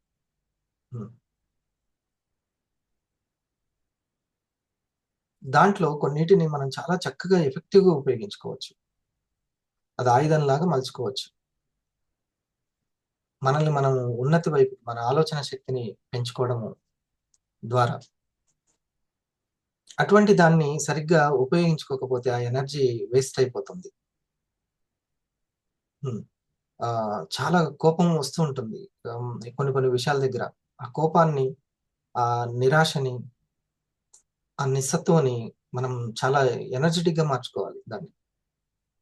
దాంట్లో కొన్నిటిని మనం చాలా చక్కగా ఎఫెక్టివ్గా ఉపయోగించుకోవచ్చు. అది ఆయుధంలాగా మలుచుకోవచ్చు. మనల్ని మనం ఉన్నతి వైపు మన ఆలోచన శక్తిని పెంచుకోవడము ద్వారా. అటువంటి దాన్ని సరిగ్గా ఉపయోగించుకోకపోతే ఆ ఎనర్జీ వేస్ట్ అయిపోతుంది. చాలా కోపం వస్తూ ఉంటుంది కొన్ని విషయాల దగ్గర. ఆ కోపాన్ని, ఆ నిరాశని, ఆ నిస్సత్వాన్ని మనం చాలా ఎనర్జెటిక్గా మార్చుకోవాలి. దాన్ని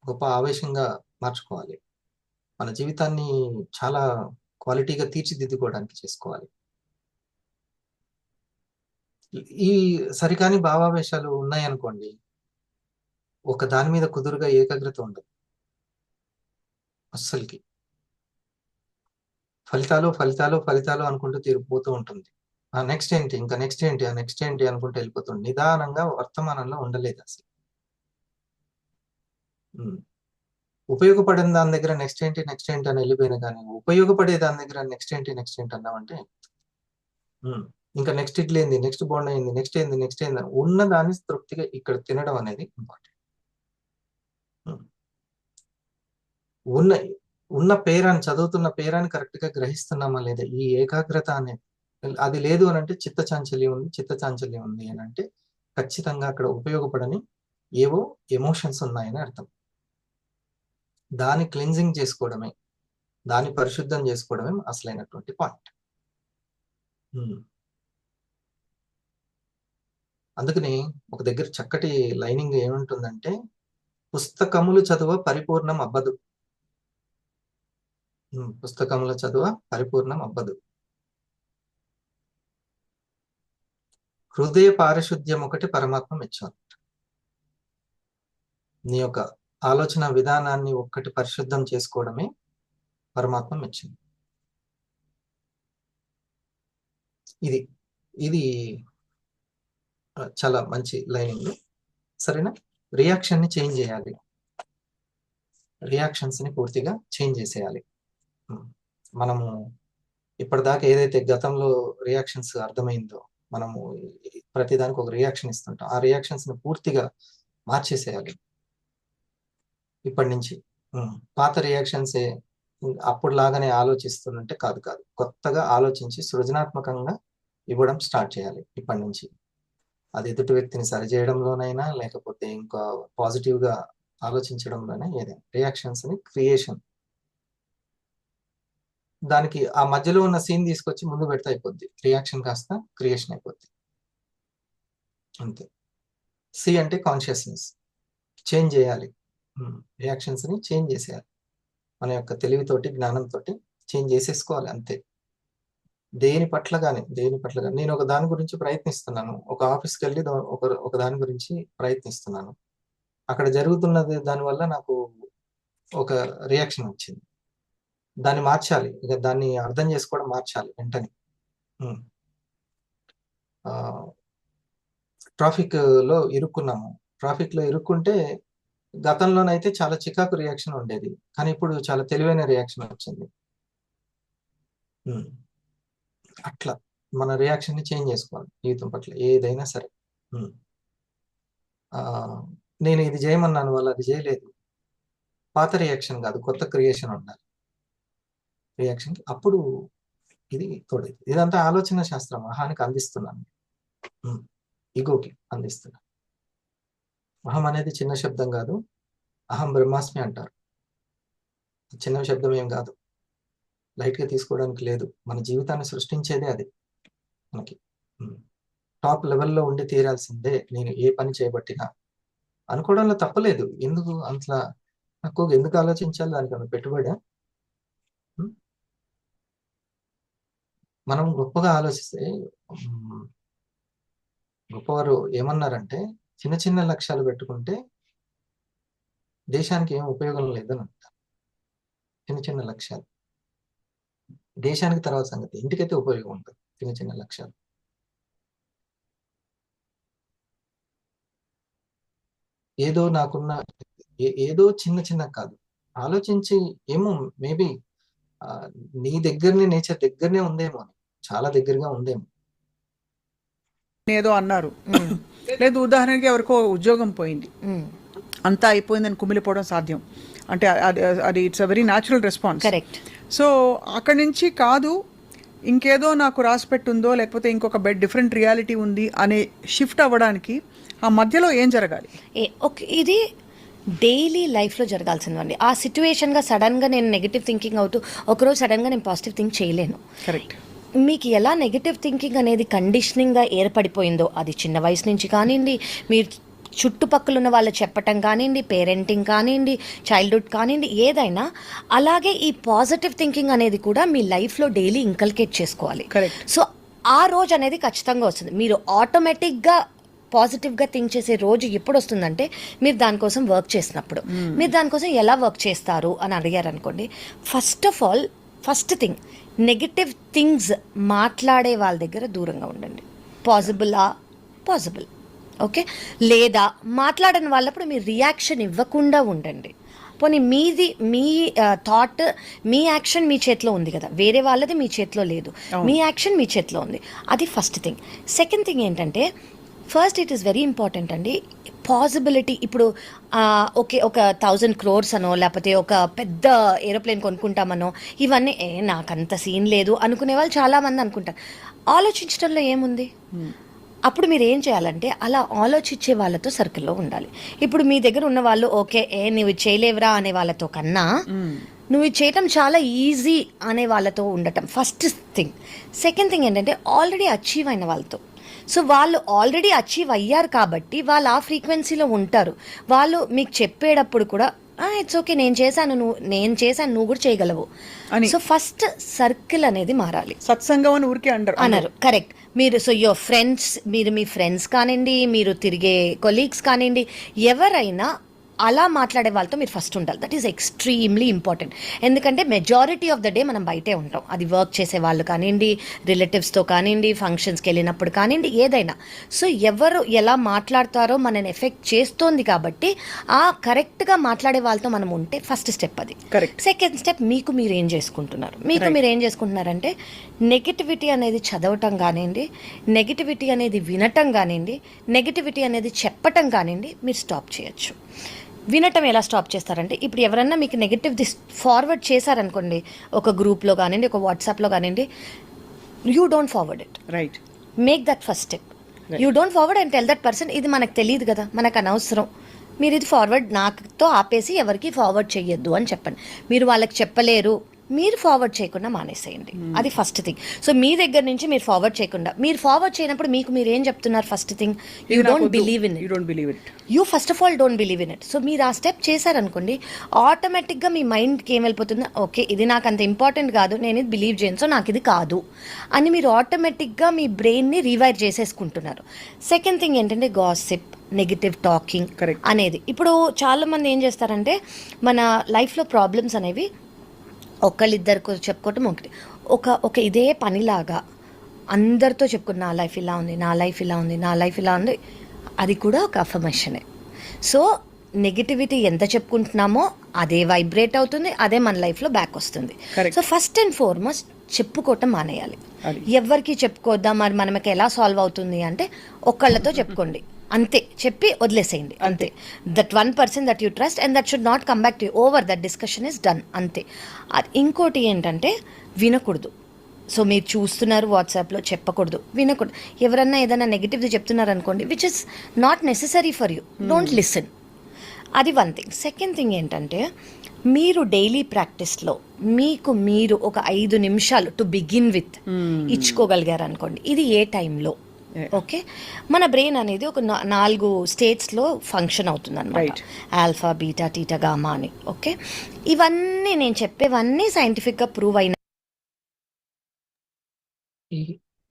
గొప్ప ఆవేశంగా మార్చుకోవాలి. మన జీవితాన్ని చాలా క్వాలిటీగా తీర్చిదిద్దుకోవడానికి చేసుకోవాలి. ఈ సరికాని భావావేశాలు ఉన్నాయనుకోండి, ఒక దాని మీద కుదురుగా ఏకాగ్రత ఉండదు అస్సలకి. ఫలితాలు అనుకుంటూ తిరిగిపోతూ ఉంటుంది. ఆ నెక్స్ట్ ఏంటి, ఇంకా నెక్స్ట్ ఏంటి, ఆ నెక్స్ట్ ఏంటి అనుకుంటూ వెళ్ళిపోతుంది. నిదానంగా వర్తమానంలో ఉండలేదు అసలు. ఉపయోగపడిన దాని దగ్గర నెక్స్ట్ ఏంటి అని వెళ్ళిపోయినా కానీ, ఉపయోగపడే దాని దగ్గర నెక్స్ట్ ఏంటి అన్నామంటే ఇంకా నెక్స్ట్ ఇడ్లీ ఏంది, నెక్స్ట్ బోండా ఏంది, నెక్స్ట్ ఏంది ఉన్న దాన్ని తృప్తిగా ఇక్కడ తినడం అనేది ఇంపార్టెంట్. ఉన్న పేరాన్ని, చదువుతున్న పేరాన్ని కరెక్ట్ గా గ్రహిస్తున్నామా లేదా, ఈ ఏకాగ్రత అనేది అది లేదు అని అంటే చిత్తచాంచల్యం ఉంది అని అంటే ఖచ్చితంగా అక్కడ ఉపయోగపడని ఏవో ఎమోషన్స్ ఉన్నాయని అర్థం. దాన్ని క్లెన్జింగ్ చేసుకోవడమే, దాన్ని పరిశుద్ధం చేసుకోవడమే అసలైనటువంటి పాయింట్. అందుకని ఒక దగ్గర చక్కటి లైనింగ్ ఏముంటుందంటే, పుస్తకములు చదువ పరిపూర్ణం అబ్బదు. పుస్తకముల చదువ పరిపూర్ణం అబ్బదు. హృదయ పారిశుద్ధ్యం ఒకటి పరమాత్మ మెచ్చాలి. నీ యొక్క ఆలోచన విధానాన్ని ఒక్కటి పరిశుద్ధం చేసుకోవడమే పరమాత్మ మెచ్చింది. ఇది చాలా మంచి లైనింగ్. సరేనా? రియాక్షన్ ని చేంజ్ చేయాలి, రియాక్షన్స్ ని పూర్తిగా చేంజ్ చేసేయాలి. మనము ఇప్పటిదాకా ఏదైతే గతంలో రియాక్షన్స్ అర్థమైందో, మనము ప్రతిదానికి ఒక రియాక్షన్ ఇస్తుంటాం. ఆ రియాక్షన్స్ ని పూర్తిగా మార్చేసేయాలి ఇప్పటి నుంచి. పాత రియాక్షన్సే అప్పుడు లాగానే ఆలోచిస్తుంటే కాదు, కొత్తగా ఆలోచించి సృజనాత్మకంగా ఇవ్వడం స్టార్ట్ చేయాలి ఇప్పటి నుంచి. అది ఎదుటి వ్యక్తిని సరిచేయడంలోనైనా, లేకపోతే ఇంకా పాజిటివ్ గా ఆలోచించడంలోనే, ఏదైనా రియాక్షన్స్ ని క్రియేషన్, దానికి ఆ మధ్యలో ఉన్న సీన్ తీసుకొచ్చి ముందు పెడితే అయిపోద్ది, రియాక్షన్ కాస్త క్రియేషన్ అయిపోద్ది అంతే. సి అంటే కాన్షియస్నెస్ చేంజ్ చేయాలి, రియాక్షన్స్ ని చేంజ్ చేసేయాలి. మన యొక్క తెలివితోటి జ్ఞానంతో చేంజ్ చేసేసుకోవాలి అంతే. దేని పట్ల కానీ నేను ఒక దాని గురించి ప్రయత్నిస్తున్నాను, ఒక ఆఫీస్కి వెళ్ళి ఒక దాని గురించి ప్రయత్నిస్తున్నాను, అక్కడ జరుగుతున్నది దానివల్ల నాకు ఒక రియాక్షన్ వచ్చింది, దాన్ని మార్చాలి, ఇక దాన్ని అర్థం చేసుకోవడం మార్చాలి వెంటనే. ట్రాఫిక్ లో ఇరుక్కున్నాము, ట్రాఫిక్ లో ఇరుక్కుంటే గతంలోనైతే చాలా చికాకు రియాక్షన్ ఉండేది, కానీ ఇప్పుడు చాలా తెలివైన రియాక్షన్ వచ్చింది. అట్లా మన రియాక్షన్ ని చేంజ్ చేసుకోవాలి జీవితం పట్ల ఏదైనా సరే. నేను ఇది చేయమన్నాను, వాళ్ళు అది చేయలేదు, పాత రియాక్షన్ కాదు, కొత్త క్రియేషన్ ఉండాలి రియాక్షన్. అప్పుడు ఇది తోడేది. ఇదంతా ఆలోచన శాస్త్రం, అహానికి అందిస్తున్నాను, ఈగోకి అందిస్తున్నాను. అహం అనేది చిన్న శబ్దం కాదు, అహం బ్రహ్మాస్మి అంటారు, చిన్న శబ్దం ఏం కాదు, లైట్ గా తీసుకోవడానికి లేదు. మన జీవితాన్ని సృష్టించేదే అది. మనకి టాప్ లెవెల్లో ఉండి తీరాల్సిందే నేను ఏ పని చేయబట్టినా అనుకోవడంలో తప్పలేదు. ఎందుకు అంతలా తక్కువగా ఎందుకు ఆలోచించాలి? దానికన్నా పెట్టుబడి. మనం గొప్పగా ఆలోచిస్తే, గొప్పవారు ఏమన్నారంటే, చిన్న చిన్న లక్ష్యాలు పెట్టుకుంటే దేశానికి ఏం ఉపయోగం లేదని అంటారు. చిన్న చిన్న లక్ష్యాలు దేశానికి తర్వాత సంగతి, ఇంటికైతే ఉపయోగం ఉంటుంది చిన్న చిన్న లక్ష్యాలు. ఏదో నాకున్న ఏదో చిన్న చిన్న కాదు, ఆలోచించి ఏమో మేబీ నీ దగ్గరనే, నేచర్ దగ్గరనే ఉందేమో, చాలా దగ్గరగా ఉందేమో. ఏదో అన్నారు, లేదు ఉదాహరణకి ఎవరికో ఉద్యోగం పోయింది, అంతా అయిపోయిందని కుమిలిపోవడం సాధ్యం అంటే అది it's a very natural response. Correct. So అక్కడి నుంచి కాదు, ఇంకేదో నాకు రాసి పెట్టుందో లేకపోతే ఇంకొక డిఫరెంట్ రియాలిటీ ఉంది అనే షిఫ్ట్ అవ్వడానికి ఆ మధ్యలో ఏం జరగాలి? ఇది డైలీ లైఫ్లో జరగాల్సిందండి. ఆ సిచ్యువేషన్గా సడన్గా నేను నెగిటివ్ థింకింగ్ అవుతూ ఒకరోజు సడన్గా నేను పాజిటివ్ థింక్ చేయలేను. కరెక్ట్. మీకు ఎలా నెగిటివ్ థింకింగ్ అనేది కండిషనింగ్గా ఏర్పడిపోయిందో, అది చిన్న వయసు నుంచి కానివ్వండి, మీరు చుట్టుపక్కల ఉన్న వాళ్ళు చెప్పటం కానివ్వండి, పేరెంటింగ్ కానివ్వండి, చైల్డ్హుడ్ కానివ్వండి, ఏదైనా అలాగే ఈ పాజిటివ్ థింకింగ్ అనేది కూడా మీ లైఫ్లో డైలీ ఇంకల్కేట్ చేసుకోవాలి. కరెక్ట్. సో ఆ రోజు అనేది ఖచ్చితంగా వస్తుంది. మీరు ఆటోమేటిక్గా పాజిటివ్గా థింక్ చేసే రోజు ఎప్పుడు వస్తుందంటే మీరు దానికోసం వర్క్ చేసినప్పుడు. మీరు దానికోసం ఎలా వర్క్ చేస్తారు అని అడిగారు అనుకోండి, ఫస్ట్ థింగ్ నెగిటివ్ థింగ్స్ మాట్లాడే వాళ్ళ దగ్గర దూరంగా ఉండండి. పాసిబుల్ ఓకే, లేదా మాట్లాడని వాళ్ళప్పుడు మీరు రియాక్షన్ ఇవ్వకుండా ఉండండి. పోనీ మీ థాట్, మీ యాక్షన్ మీ చేతిలో ఉంది కదా, వేరే వాళ్ళది మీ చేతిలో లేదు, మీ యాక్షన్ మీ చేతిలో ఉంది. అది ఫస్ట్ థింగ్. సెకండ్ థింగ్ ఏంటంటే, first it is very important అండి, పాసిబిలిటీ. ఇప్పుడు ఓకే, ఒక 1000 crores అనో లేకపోతే ఒక పెద్ద ఏరోప్లేన్ కొనుక్కుంటామనో, ఇవన్నీ నాకంత సీన్ లేదు అనుకునే వాళ్ళు చాలామంది అనుకుంటారు. ఆలోచించడంలో ఏముంది? అప్పుడు మీరు ఏం చేయాలంటే అలా ఆలోచించే వాళ్ళతో సర్కిల్లో ఉండాలి. ఇప్పుడు మీ దగ్గర ఉన్న వాళ్ళు ఓకే నువ్వు చేయలేవురా అనే వాళ్ళతో కన్నా నువ్వు ఇది చేయటం చాలా ఈజీ అనే వాళ్ళతో ఉండటం ఫస్ట్ థింగ్. సెకండ్ థింగ్ ఏంటంటే ఆల్రెడీ అచీవ్ అయిన వాళ్ళతో. సో వాళ్ళు ఆల్రెడీ అచీవ్ అయ్యారు కాబట్టి వాళ్ళు ఆ ఫ్రీక్వెన్సీలో ఉంటారు. వాళ్ళు మీకు చెప్పేటప్పుడు కూడా ఇట్స్ ఓకే, నేను చేశాను నువ్వు కూడా చేయగలవు. సో ఫస్ట్ సర్కిల్ అనేది మారాలి. సత్సంగం అని ఊరికే అన్నారు. కరెక్ట్. మీరు సో యువర్ ఫ్రెండ్స్, మీరు మీ ఫ్రెండ్స్ కానివ్వండి, మీరు తిరిగే కొలీగ్స్ కానివ్వండి, ఎవరైనా అలా మాట్లాడే వాళ్ళతో మీరు ఫస్ట్ ఉండాలి. That is extremely important. ఎందుకంటే మెజారిటీ ఆఫ్ ద డే మనం బయటే ఉంటాం. అది వర్క్ చేసే వాళ్ళు కానివ్వండి, రిలేటివ్స్తో కానివ్వండి, ఫంక్షన్స్కి వెళ్ళినప్పుడు కానివ్వండి, ఏదైనా. సో ఎవరు ఎలా మాట్లాడతారో మనని ఎఫెక్ట్ చేస్తోంది కాబట్టి ఆ కరెక్ట్గా మాట్లాడే వాళ్ళతో మనం ఉంటే ఫస్ట్ స్టెప్ అది. కరెక్ట్. సెకండ్ స్టెప్ మీరు ఏం చేసుకుంటున్నారు. మీరు ఏం చేసుకుంటున్నారంటే నెగిటివిటీ అనేది చదవటం కానివ్వండి, నెగిటివిటీ అనేది వినటం కానివ్వండి, నెగిటివిటీ అనేది చెప్పటం కానివ్వండి, మీరు స్టాప్ చేయొచ్చు. వినటం ఎలా స్టాప్ చేస్తారంటే, ఇప్పుడు ఎవరన్నా మీకు నెగిటివ్ ఫార్వర్డ్ చేశారనుకోండి, ఒక గ్రూప్లో కానివ్వండి, ఒక వాట్సాప్లో కానివ్వండి, you don't forward it. Right. Make that first step. You don't forward and tell that person, ఇది మనకు తెలియదు కదా, మనకు అనవసరం, మీరు ఇది ఫార్వర్డ్ నాతో ఆపేసి ఎవరికి ఫార్వర్డ్ చెయ్యొద్దు అని చెప్పండి. మీరు వాళ్ళకి చెప్పలేరు, మీరు ఫార్వర్డ్ చేయకుండా మానేసేయండి. అది ఫస్ట్ థింగ్. సో మీ దగ్గర నుంచి మీరు ఫార్వర్డ్ చేయకుండా, మీరు ఫార్వర్డ్ చేయనప్పుడు మీకు మీరు ఏం చెప్తున్నారు? First thing, you don't believe in you it. Don't believe it. You first of all don't believe in it. So మీరు ఆ స్టెప్ చేశారనుకోండి, ఆటోమేటిక్గా మీ మైండ్కి ఏం వెళ్ళిపోతుంది, ఓకే ఇది నాకు అంత ఇంపార్టెంట్ కాదు, నేను ఇది బిలీవ్ చేయను, సో నాకు ఇది కాదు అని మీరు ఆటోమేటిక్గా మీ బ్రెయిన్ని రీవైర్ చేసేసుకుంటున్నారు. సెకండ్ థింగ్ ఏంటంటే గాసిప్, నెగిటివ్ టాకింగ్ Correct. అనేది. ఇప్పుడు చాలామంది ఏం చేస్తారంటే మన లైఫ్లో ప్రాబ్లమ్స్ అనేవి ఒకళ్ళిద్దరికి చెప్పుకోవటం ఒకటి, ఒక ఇదే పనిలాగా అందరితో చెప్పుకుని నా లైఫ్ ఇలా ఉంది, నా లైఫ్ ఇలా ఉంది, నా లైఫ్ ఇలా ఉంది, అది కూడా ఒక అఫర్మేషనే. సో నెగిటివిటీ ఎంత చెప్పుకుంటున్నామో అదే వైబ్రేట్ అవుతుంది, అదే మన లైఫ్లో బ్యాక్ వస్తుంది. Correct. So first and foremost చెప్పుకోవటం మానేయాలి. అది. ఎవరికి చెప్పుకోద్దాం, మరి మనకి ఎలా సాల్వ్ అవుతుంది అంటే ఒక్కళ్ళతో చెప్పుకోండి అంతే, చెప్పి వదిలేసేయండి అంతే. That 1% that you trust and that should not come back to over, that discussion is done అంతే. ఇంకోటి ఏంటంటే వినకూడదు. సో మీరు చూస్తున్నారు వాట్సాప్లో, చెప్పకూడదు, వినకూడదు. ఎవరన్నా ఏదైనా నెగిటివ్ది చెప్తున్నారు అనుకోండి, which is not necessary for you, don't listen. అది వన్ థింగ్. సెకండ్ థింగ్ ఏంటంటే మీరు డైలీ ప్రాక్టీస్లో మీకు మీరు ఒక 5 నిమిషాలు టు బిగిన్ విత్ ఇచ్చుకోగలిగారు అనుకోండి, ఇది ఏ టైంలో ఓకే మన బ్రెయిన్ అనేది ఒక 4 స్టేట్స్లో ఫంక్షన్ అవుతుంది అనమాట. Right. Alpha, beta, theta, gamma అని. ఓకే, ఇవన్నీ నేను చెప్పేవన్నీ సైంటిఫిక్గా ప్రూవ్ అయిన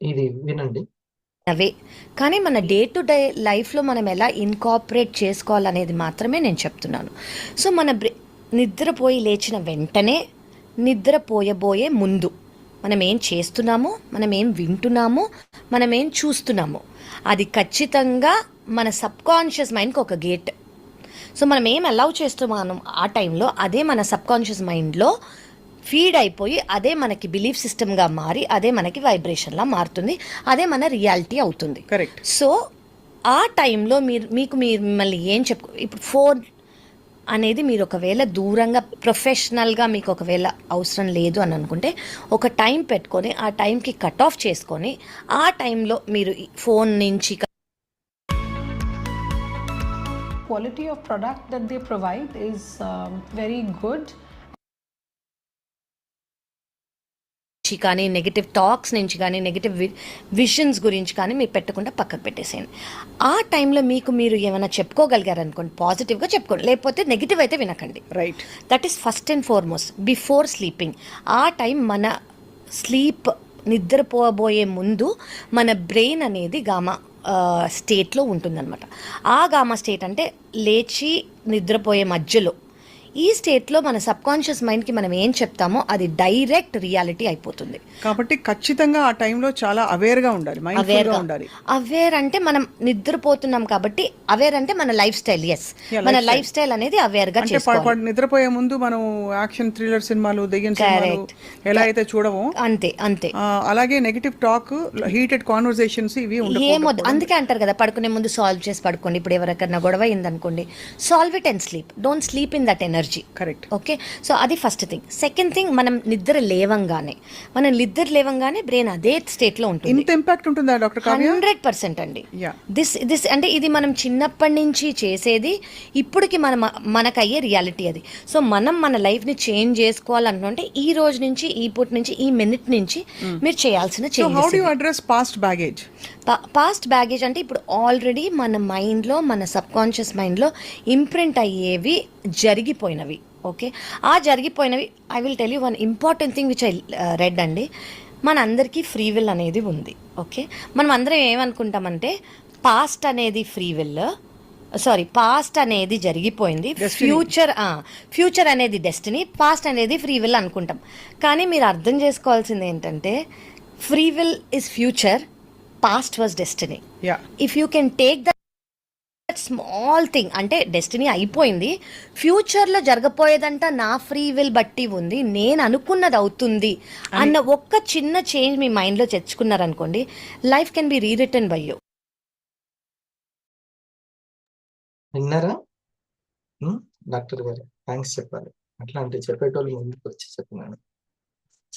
ఇది వినండి. అవే. కానీ మన డే టు డే లైఫ్లో మనం ఎలా ఇన్కార్పొరేట్ చేసుకోవాలనేది మాత్రమే నేను చెప్తున్నాను. సో మన నిద్రపోయి లేచిన వెంటనే, నిద్రపోయబోయే ముందు మనం ఏం చేస్తున్నామో, మనం ఏం వింటున్నామో, మనం ఏం చూస్తున్నామో, అది ఖచ్చితంగా మన సబ్కాన్షియస్ మైండ్కి ఒక గేట్. సో మనం ఏం అలౌ చేస్తున్నామో ఆ టైంలో అదే మన సబ్కాన్షియస్ మైండ్లో ఫీడ్ అయిపోయి అదే మనకి బిలీఫ్ సిస్టమ్గా మారి అదే మనకి వైబ్రేషన్లా మారుతుంది, అదే మన రియాలిటీ అవుతుంది. కరెక్ట్. సో ఆ టైంలో మీరు మిమ్మల్ని ఏం ఇప్పుడు ఫోన్ అనేది మీరు ఒకవేళ దూరంగా ప్రొఫెషనల్గా మీకు ఒకవేళ అవసరం లేదు అని అనుకుంటే ఒక టైం పెట్టుకొని ఆ టైంకి కట్ ఆఫ్ చేసుకొని ఆ టైంలో మీరు ఫోన్ నుంచి quality of product that they provide is very good. కానీ నెగిటివ్ టాక్స్ నుంచి కానీ నెగిటివ్ విషన్స్ గురించి కానీ మీరు పెట్టకుండా పక్కకు పెట్టేసేయండి. ఆ టైంలో మీకు మీరు ఏమైనా చెప్పుకోగలిగారు అనుకోండి, పాజిటివ్గా చెప్పుకోండి, లేకపోతే నెగిటివ్ అయితే వినకండి. Right. That is first and foremost before sleeping. ఆ టైం మన స్లీప్ నిద్రపోబోయే ముందు మన బ్రెయిన్ అనేది గామా స్టేట్లో ఉంటుందన్నమాట. ఆ గామా స్టేట్ అంటే లేచి నిద్రపోయే మధ్యలో ఈ స్టేట్లో మన సబ్కాన్షియస్ మైండ్కి మనం ఏం చెప్తామో అది డైరెక్ట్ రియాలిటీ అయిపోతుంది. కాబట్టి ఖచ్చితంగా ఆ టైంలో చాలా అవేర్గా ఉండాలి, మైండ్ఫుల్గా ఉండాలి. అవేర్ అంటే మనం నిద్రపోతున్నాం కాబట్టి, అవేర్ అంటే మన లైఫ్ స్టైల్. ఎస్, మన లైఫ్ స్టైల్ అనేది అవేర్గా చేసుకోవాలి. నిద్రపోయే ముందు మనం యాక్షన్ థ్రిల్లర్ సినిమాలు, దెయ్యం సినిమాలు ఎలా అయితే చూడమో అంతే అంతే. అలాగే నెగిటివ్ టాక్, హీటెడ్ కాన్వర్సేషన్స్ ఇవి ఏమొద్దు. అందుకే అంటారు కదా పడుకునే ముందు సాల్వ్ చేసి పడుకోండి. ఇప్పుడు ఎవరికైనా గొడవ అయిందనుకోండి, solve it and sleep, don't sleep in that energy. Correct. Okay, so అది ఫస్ట్ థింగ్. సెకండ్ థింగ్, మనం నిద్ర లేవంగానే బ్రెయిన్ అదే స్టేట్ లో ఉంటుంది. ఇంత ఇంపాక్ట్ ఉంటుందా డాక్టర్ కావ్య? 100% అండి. దిస్ అంటే ఇది మనం చిన్నప్పటి నుంచి చేసేది, ఇప్పటికి మనకు అయ్యే రియాలిటీ అది. సో మనం మన లైఫ్ ని చేంజ్ చేసుకోవాలనుకుంటే ఈ రోజు నుంచి, ఈ పూట నుంచి, ఈ మినిట్ నుంచి మీరు చేయాల్సిన change. How do you address past baggage? Past baggage అంటే ఇప్పుడు ఆల్రెడీ మన మైండ్లో, మన సబ్కాన్షియస్ మైండ్లో ఇంప్రింట్ అయ్యేవి జరిగిపోయినవి. ఓకే, ఆ జరిగిపోయినవి I will tell you one important thing which I read అండి. మన అందరికీ ఫ్రీ విల్ అనేది ఉంది. ఓకే, మనం అందరం ఏమనుకుంటామంటే పాస్ట్ అనేది ఫ్రీ విల్, పాస్ట్ అనేది జరిగిపోయింది, ఫ్యూచర్ అనేది డెస్టినీ, పాస్ట్ అనేది ఫ్రీ విల్ అనుకుంటాం. కానీ మీరు అర్థం చేసుకోవాల్సింది ఏంటంటే free will is future, past was destiny. If you can take that small thing, అంటే డెస్టినీ అయిపోయింది, ఫ్యూచర్లో జరగపోయేదంట నా ఫ్రీ విల్ బట్టి ఉంది, నేను అనుకున్నది అవుతుంది అన్న ఒక్క చిన్న చేంజ్ మీ మైండ్లో తెచ్చుకున్నారనుకోండి, life can be rewritten by you. విన్నారా డాక్టర్ గారు? థ్యాంక్స్ చెప్పాలి. అట్లాంటి చెప్పేటోళ్ళు ముందుకు వచ్చి చెప్పినాను.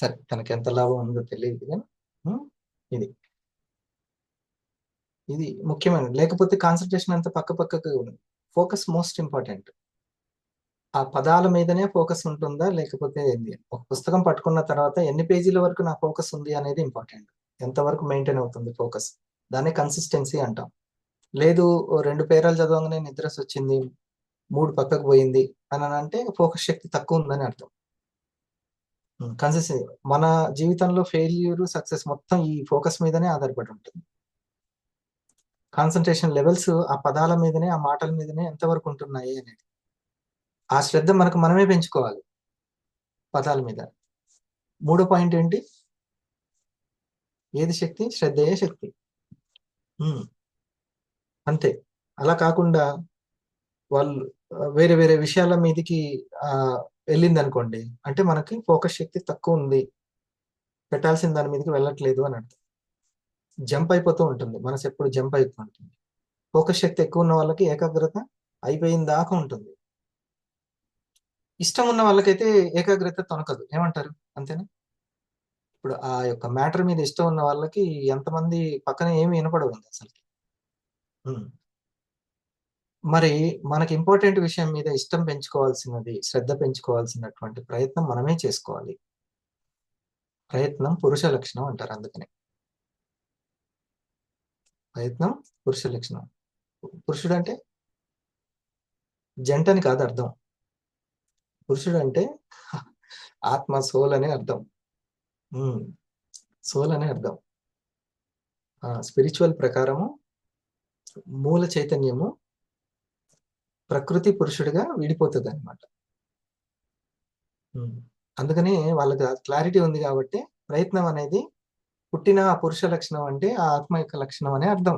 సరే, తనకి ఎంత లాభం ఉందో తెలియదు కానీ ఇది ముఖ్యమైనది. లేకపోతే కాన్సన్ట్రేషన్ అంతా పక్కకు. Focus most important. ఆ పదాల మీదనే ఫోకస్ ఉంటుందా లేకపోతే ఏంది? ఒక పుస్తకం పట్టుకున్న తర్వాత ఎన్ని పేజీల వరకు నా ఫోకస్ ఉంది అనేది ఇంపార్టెంట్. ఎంతవరకు మెయింటైన్ అవుతుంది ఫోకస్, దాన్ని కన్సిస్టెన్సీ అంటాం. లేదు 2 పేరాలు చదవగానే నిద్రస్ వచ్చింది, మూడు పక్కకు పోయింది అని అంటే ఫోకస్ శక్తి తక్కువ ఉందని అర్థం. కన్సిస్టెన్సీ మన జీవితంలో ఫెయిల్యూర్ సక్సెస్ మొత్తం ఈ ఫోకస్ మీదనే ఆధారపడి ఉంటుంది. కాన్సన్ట్రేషన్ లెవెల్స్ ఆ పదాల మీదనే, ఆ మాటల మీదనే ఎంతవరకు ఉంటున్నాయి అనేది. ఆ శ్రద్ధ మనకు మనమే పెంచుకోవాలి పదాల మీద. మూడో పాయింట్ ఏంటి? ఏది శక్తి? శ్రద్ధయే శక్తి. అంతే. అలా కాకుండా వాళ్ళు వేరే వేరే విషయాల మీదకి వెళ్ళింది అనుకోండి, అంటే మనకి ఫోకస్ శక్తి తక్కువ ఉంది, పెట్టాల్సిన దాని మీదకి వెళ్ళట్లేదు అని అర్థం. జంప్ అయిపోతూ ఉంటుంది, మనసు ఎప్పుడు జంప్ అయిపోతూ ఉంటుంది. ఫోకస్ శక్తి ఎక్కువ ఉన్న వాళ్ళకి ఏకాగ్రత అయిపోయిన దాకా ఉంటుంది. ఇష్టం ఉన్న వాళ్ళకైతే ఏకాగ్రత తొనకదు. ఏమంటారు? అంతేనా? ఇప్పుడు ఆ యొక్క మ్యాటర్ మీద ఇష్టం ఉన్న వాళ్ళకి ఎంతమంది పక్కన ఏమి వినపడవు అసలు. మరి మనకి ఇంపార్టెంట్ విషయం మీద ఇష్టం పెంచుకోవాల్సినది, శ్రద్ధ పెంచుకోవాల్సినటువంటి ప్రయత్నం మనమే చేసుకోవాలి. ప్రయత్నం పురుష లక్షణం అంటారు. అందుకనే ప్రయత్నం పురుష లక్షణం. పురుషుడు అంటే జంటని కాదు అర్థం. పురుషుడు అంటే ఆత్మ, సోల్ అనే అర్థం. సోల్ అనే అర్థం. స్పిరిచువల్ ప్రకారము మూల చైతన్యము ప్రకృతి పురుషుడిగా విడిపోతుంది అనమాట. అందుకని వాళ్ళకి క్లారిటీ ఉంది కాబట్టి ప్రయత్నం అనేది పుట్టిన ఆ పురుష లక్షణం అంటే ఆ ఆత్మ యొక్క లక్షణం అనే అర్థం.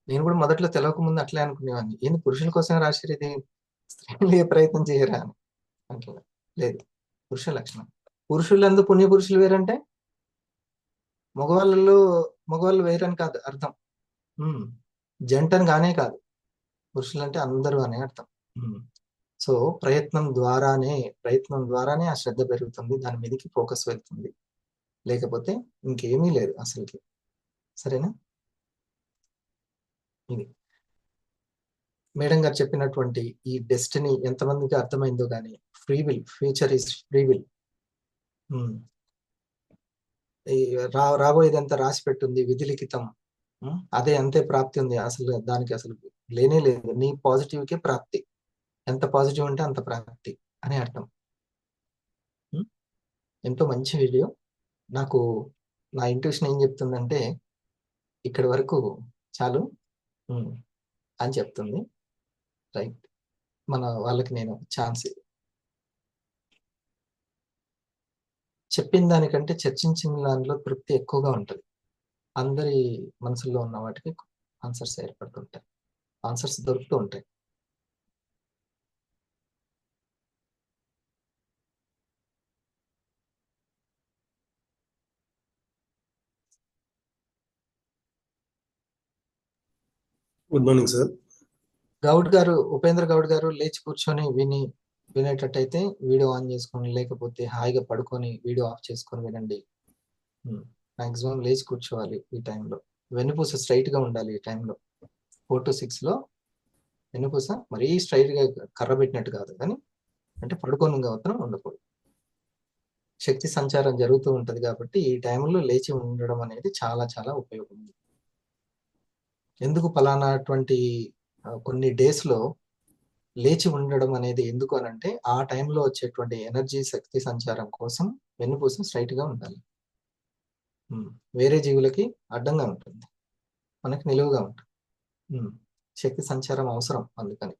నేను కూడా మొదట్లో తెలియక ముందు అట్లే అనుకునేవాడిని, ఏంది పురుషుల కోసం రాశారు ఇది, స్త్రీలు ఏ ప్రయత్నం చేయరా అని. అట్లా లేదు, పురుష లక్షణం. పురుషులందు పుణ్య పురుషులు వేరంటే మగవాళ్ళు వేరని కాదు అర్థం. జంటని కానే కాదు, పురుషులు అంటే అందరూ అనే అర్థం. సో ప్రయత్నం ద్వారానే ఆ శ్రద్ధ పెరుగుతుంది, దాని మీదకి ఫోకస్ వెళ్తుంది. లేకపోతే ఇంకేమీ లేదు అసలుకి. సరేనా? ఇది మేడం గారు చెప్పినటువంటి ఈ డెస్టినీ ఎంతమందికి అర్థమైందో కానీ, free will, future is free will. రాబోయేదంతా రాసి పెట్టుంది, విధి లిఖితం. అదే అంతే ప్రాప్తి ఉంది. అసలు దానికి అసలు లేనే లేదు. నీ పాజిటివ్కే ప్రాప్తి. ఎంత పాజిటివ్ ఉంటే అంత ప్రాప్తి అని అర్థం. ఎంతో మంచి వీడియో. నాకు నా ఇంట్యూషన్ ఏం చెప్తుందంటే ఇక్కడి వరకు చాలు అని చెప్తుంది. రైట్, మన వాళ్ళకి నేను ఛాన్స్ చెప్పిన దానికంటే చర్చించిన దానిలో తృప్తి ఎక్కువగా ఉంటుంది. అందరి మనసుల్లో ఉన్న వాటికి ఆన్సర్స్ ఏర్పడుతుంటాయి, ఆన్సర్స్ దొరుకుతూ ఉంటాయి. Good morning sir. Upendra Goud గారు లేచి కూర్చొని వినేటట్టయితే వీడియో ఆన్ చేసుకొని, లేకపోతే హాయిగా పడుకొని వీడియో ఆఫ్ చేసుకొని వినండి. మాక్సిమం లేచి కూర్చోవాలి ఈ టైంలో. వెన్నుపూస స్ట్రైట్ గా ఉండాలి ఈ టైంలో. 4 to 6 లో వెన్నుపూస మరీ స్ట్రైట్ గా కర్ర పెట్టినట్టు కాదు, కానీ అంటే పడుకొని మాత్రం ఉండకూడదు. శక్తి సంచారం జరుగుతూ ఉంటది కాబట్టి ఈ టైంలో లేచి ఉండడం అనేది చాలా చాలా ఉపయోగం. ఎందుకు పలానాటువంటి కొన్ని డేస్ లో లేచి ఉండడం అనేది ఎందుకు అనంటే, ఆ టైంలో వచ్చేటువంటి ఎనర్జీ, శక్తి సంచారం కోసం వెన్నుపూస స్ట్రైట్ గా ఉండాలి. వేరే జీవులకి అడ్డంగా ఉంటుంది, మనకి నిలువుగా ఉంటుంది. శక్తి సంచారం అవసరం, అందుకని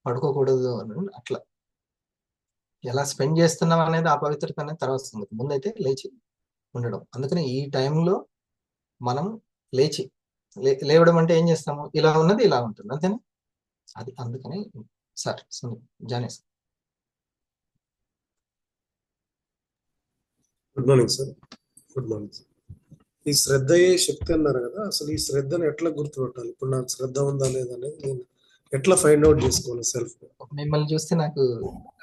పడుకోకూడదు అని. అట్లా ఎలా స్పెండ్ చేస్తున్నాం అనేది ఆ పవిత్రత అనేది తర్వాత సంగతి, ముందైతే లేచి ఉండడం. అందుకని ఈ టైంలో మనం లేచి లేవడం అంటే ఏం చేస్తాము, ఇలా ఉన్నది ఇలా ఉంటుంది అంతేనా? అది అందుకని సార్ జానేస్. Good morning sir. Good morning sir. ఈ శ్రద్ధయే శక్తి అన్నారు కదా, అసలు ఈ శ్రద్ధను ఎట్లా గుర్తుపట్టాలి? ఇప్పుడు నాకు శ్రద్ధ ఉందా లేదా అనేది నేను ఎట్లా ఫైండ్ అవుట్ చేసుకోవాలి సెల్ఫ్? మిమ్మల్ని చూస్తే నాకు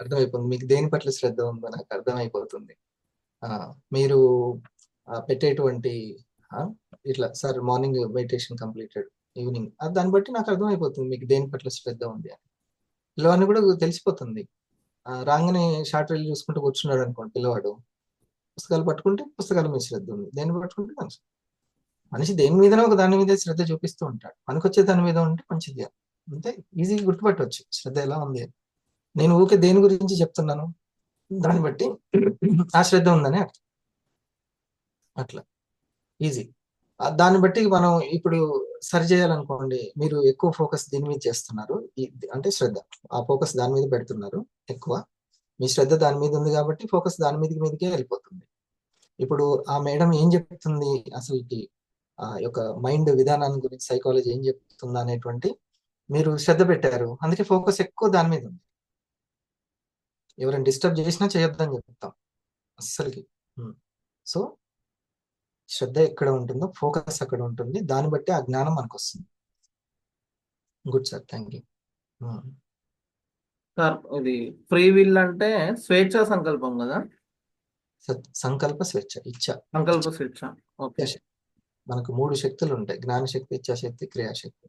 అర్థమైపోతుంది మీకు దేని పట్ల శ్రద్ధ ఉందో నాకు అర్థమైపోతుంది. మీరు పెట్టేటువంటి ఇట్లా sir morning meditation completed, evening, దాన్ని బట్టి నాకు అర్థమైపోతుంది మీకు దేని పట్ల శ్రద్ధ ఉంది అని. పిల్లవాడిని కూడా తెలిసిపోతుంది. రాగానే షార్ట్ రీల్ చూసుకుంటూ కూర్చున్నాడు అనుకోండి పిల్లవాడు, పుస్తకాలు పట్టుకుంటే పుస్తకాల మీద శ్రద్ధ ఉంది, దేన్ని పట్టుకుంటే మనిషి దేని మీదనో ఒక దాని మీద శ్రద్ధ చూపిస్తూ ఉంటాడు. పనికొచ్చే దాని మీద ఉంటే మంచిది అంతే, ఈజీగా గుర్తుపట్టవచ్చు శ్రద్ధ ఎలా ఉంది అని. నేను ఊకే దేని గురించి చెప్తున్నాను, దాన్ని బట్టి ఆ శ్రద్ధ ఉందని అర్థం. అట్లా ఈజీ. దాన్ని బట్టి మనం ఇప్పుడు సరి చేయాలనుకోండి, మీరు ఎక్కువ ఫోకస్ దీని మీద చేస్తున్నారు, అంటే శ్రద్ధ, ఆ ఫోకస్ దాని మీద పెడుతున్నారు ఎక్కువ, మీ శ్రద్ధ దాని మీద ఉంది కాబట్టి ఫోకస్ దాని మీదకే వెళ్ళిపోతుంది. ఇప్పుడు ఆ మేడం ఏం చెప్తుంది అసలుకి, ఆ యొక్క మైండ్ విధానాన్ని గురించి సైకాలజీ ఏం చెప్తుందా అనేటువంటి మీరు శ్రద్ధ పెట్టారు, అందుకే ఫోకస్ ఎక్కువ దాని మీద ఉంది. ఎవరైనా డిస్టర్బ్ చేసినా చేయొద్దని చెప్తాం అస్సలకి. సో శ్రద్ధ ఎక్కడ ఉంటుందో ఫోకస్ అక్కడ ఉంటుంది, దాన్ని బట్టి ఆ జ్ఞానం మనకు వస్తుంది. Good sir, thank you. Sir ఇది ఫ్రీ విల్ అంటే స్వేచ్ఛ సంకల్పం కదా? సంకల్ప స్వేచ్ఛ, ఇచ్ఛ. సంకల్ప స్వేచ్ఛ. ఓకే. మనకు 3 శక్తులు ఉంటాయి, జ్ఞానశక్తి, ఇచ్ఛాశక్తి, క్రియాశక్తి.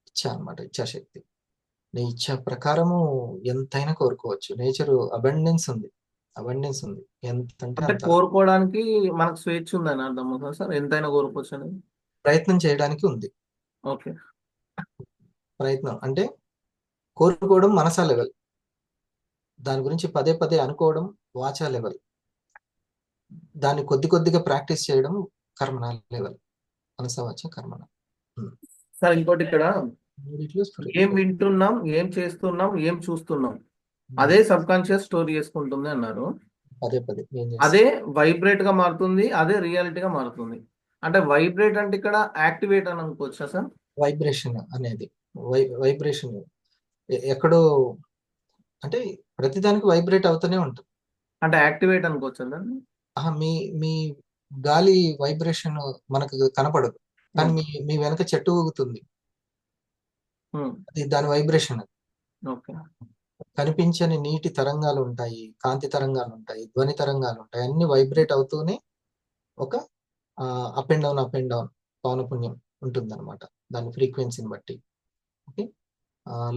ఇచ్ఛ అన్నమాట, ఇచ్ఛాశక్తి. నీ ఇచ్ఛ ప్రకారము ఎంతైనా కోరుకోవచ్చు. నేచర్ అబండెన్స్ ఉంది, ఎంత అంటే అంత కోరుకోవడానికి మనకు స్వేచ్ఛ ఉందని అర్థం అవుతుంది సార్, ఎంతైనా కోరుకోవచ్చు అనేది. ప్రయత్నం చేయడానికి ఉంది. ఓకే. ప్రయత్నం అంటే కోరుకోవడం మనసా లెవెల్, దాని గురించి పదే పదే అనుకోవడం వాచా లెవెల్, దాన్ని కొద్దిగా ప్రాక్టీస్ చేయడం కర్మణ లెవెల్, మనసా వాచ కర్మణ. సార్ ఇంకోటి ఇక్కడ ఏం వింటున్నాం, ఏం చేస్తున్నాం, ఏం చూస్తున్నాం, అదే సబ్ కాన్షియస్ స్టోర్ చేసుకుంటుంది అన్నారు. పదే పదే అదే వైబ్రేట్ గా మారుతుంది, అదే రియాలిటీగా మారుతుంది. అంటే వైబ్రేట్ అంటే ఇక్కడ యాక్టివేట్ అని అనుకోవచ్చా సార్? వైబ్రేషన్ అనేది వైబ్రేషన్ ఎక్కడో, అంటే ప్రతిదానికి వైబ్రేట్ అవుతూనే ఉంటుంది. అంటే యాక్టివేట్ అనుకోవచ్చా దాన్ని? మీ మీ గాలి వైబ్రేషన్ మనకు కనపడదు, కానీ మీ వెనక చెట్టు ఊగుతుంది, అది దాని వైబ్రేషన్. ఓకే. కనిపించని నీటి తరంగాలు ఉంటాయి, కాంతి తరంగాలు ఉంటాయి, ధ్వని తరంగాలు ఉంటాయి, అన్ని వైబ్రేట్ అవుతూనే ఒక అప్ అండ్ డౌన్ పౌనపుణ్యం ఉంటుంది అనమాట, దాని ఫ్రీక్వెన్సీని బట్టి. ఓకే,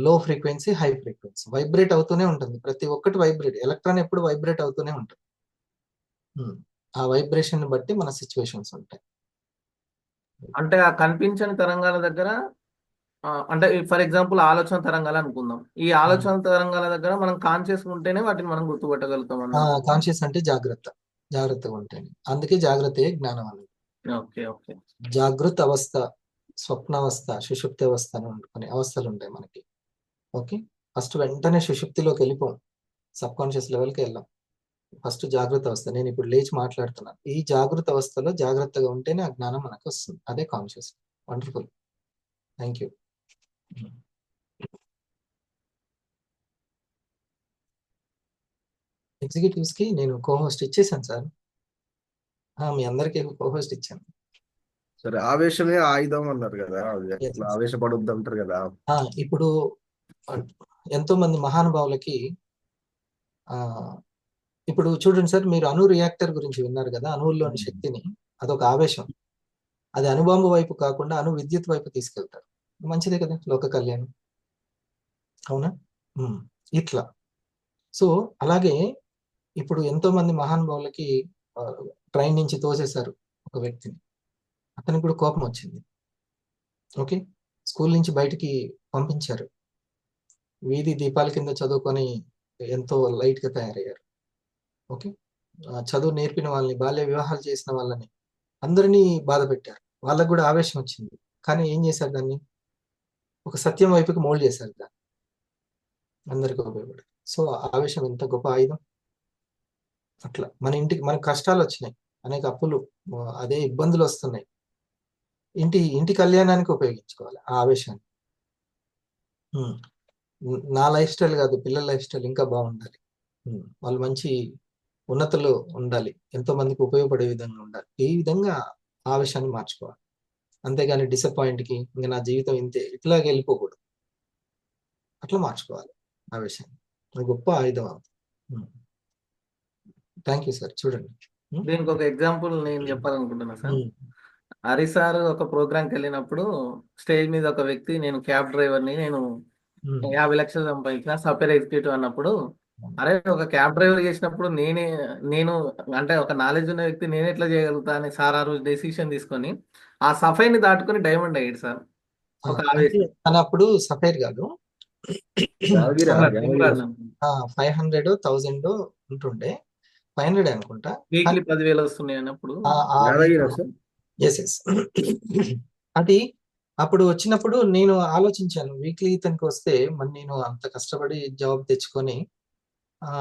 లో ఫ్రీక్వెన్సీ, హై ఫ్రీక్వెన్సీ వైబ్రేట్ అవుతూనే ఉంటుంది, ప్రతి ఒక్కటి వైబ్రేట్. ఎలక్ట్రాన్ ఎప్పుడు వైబ్రేట్ అవుతూనే ఉంటుంది. ఆ వైబ్రేషన్ బట్టి మన సిచ్యువేషన్స్ ఉంటాయి. అంటే ఆ కనిపించని తరంగాల దగ్గర అంటే ఫర్ ఎగ్జాంపుల్ ఆలోచన తరంగాలు అనుకుందాం, ఈ ఆలోచన తరంగాల దగ్గర మనం కాన్షియస్ ఉంటేనే వాటిని మనం గుర్తుపట్టగలుగుతాం అన్నమాట. కాన్షియస్ అంటే జాగ్రత్తగా ఉంటాయి, అందుకే జాగ్రత్త జ్ఞానం అనేది. ఓకే. ఓకే. జాగృత అవస్థ, స్వప్నావస్థ, సుషుప్తి అవస్థ అని కొన్ని అవస్థలు ఉంటాయి మనకి. ఓకే, ఫస్ట్ వెంటనే సుషుప్తిలోకి వెళ్ళిపోం, సబ్ కాన్షియస్ లెవెల్కి వెళ్ళాం. ఫస్ట్ జాగృత అవస్థ, నేను ఇప్పుడు లేచి మాట్లాడుతున్నాను, ఈ జాగృత అవస్థలో జాగ్రత్తగా ఉంటేనే ఆ జ్ఞానం మనకు వస్తుంది, అదే conscious. Wonderful, thank you. Executives కి నేను కోహోస్ట్ ఇచ్చేసాను సార్, మీ అందరికీ కోహోస్ట్ ఇచ్చాను. సరే, ఆవేశమే ఆయుధం అన్నారు కదా, అట్లా ఆవేశపడొద్దు అంటారు కదా. ఇప్పుడు ఎంతో మంది మహానుభావులకి ఇప్పుడు చూడండి సార్, మీరు అణు రియాక్టర్ గురించి విన్నారు కదా, అణువుల్లోని శక్తిని, అదొక ఆవేశం, అది అణుబాంబు వైపు కాకుండా అణు విద్యుత్ వైపు తీసుకెళ్తారు. మంచిదే కదా, లోక కళ్యాణం, అవునా? ఇట్లా. సో అలాగే ఇప్పుడు ఎంతో మంది మహానుభావులకి ట్రైన్ నుంచి తోసేశారు ఒక వ్యక్తిని, అతనికి కూడా కోపం వచ్చింది. ఓకే, స్కూల్ నుంచి బయటికి పంపించారు, వీధి దీపాల కింద చదువుకొని ఎంతో లైట్ గా తయారయ్యారు. ఓకే, చదువు నేర్పిన వాళ్ళని, బాల్య వివాహాలు చేసిన వాళ్ళని అందరినీ బాధ పెట్టారు, వాళ్ళకు కూడా ఆవేశం వచ్చింది. కానీ ఏం చేశారు, దాన్ని ఒక సత్యం వైపుకి మోల్డ్ చేశారు, దాన్ని అందరికీ ఉపయోగపడి. సో ఆవేశం ఎంత గొప్ప ఆయుధం. అట్లా మన ఇంటికి మనకు కష్టాలు వచ్చినాయి, అనేక అప్పులు, అదే ఇబ్బందులు వస్తున్నాయి, ఇంటి కళ్యాణానికి ఉపయోగించుకోవాలి ఆ ఆవేశాన్ని. నా లైఫ్ స్టైల్ కాదు, పిల్లల లైఫ్ స్టైల్ ఇంకా బాగుండాలి, వాళ్ళు మంచి ఉన్నతలో ఉండాలి, ఎంతో మందికి ఉపయోగపడే విధంగా ఉండాలి, ఈ విధంగా ఆవేశాన్ని మార్చుకోవాలి. అంతేగాని డిసప్పాయింట్కి ఇంకా నా జీవితం ఇంతే ఇట్లాగే వెళ్ళిపోకూడదు, అట్లా మార్చుకోవాలి ఆవేశాన్ని. గొప్ప ఆయుధం అవుతుంది. Thank you sir. చూడండి, దీనికి ఒక ఎగ్జాంపుల్ నేను చెప్పాలనుకుంటున్నా సార్. హరి సార్ ఒక ప్రోగ్రామ్కి వెళ్ళినప్పుడు స్టేజ్ మీద ఒక వ్యక్తి, నేను క్యాబ్ డ్రైవర్ని, నేను ఉమ్, 50 లక్షలు సంపాదించిన సాఫ్ట్వేర్ ఎగ్జిక్యూటివ్ అన్నప్పుడు, అరే ఒక క్యాబ్ డ్రైవర్ చేసినప్పుడు నేను అంటే ఒక నాలెడ్జ్ ఉన్న వ్యక్తి నేను ఎట్లా చేయగలుగుతా అని సార్ ఆ రోజు డెసిషన్ తీసుకొని ఆ సఫైని దాటుకొని డైమండ్ అయ్యాడు సార్. ఒక అంటే ఆవేశం. తను అప్పుడు సఫైర్ కాదు, యాదగిరి తను యాదగిరి 500 1000 ఉంటుండే, 500 అనుకుంటా. వీక్లీ 10,000 వస్తున్నాయి అన్నప్పుడు యాదగిరి సార్. ఎస్ ఎస్ అది అప్పుడు వచ్చినప్పుడు నేను ఆలోచించాను, వీక్లీ ఇతనికి వస్తే మరి నేను అంత కష్టపడి జాబ్ తెచ్చుకొని ఆ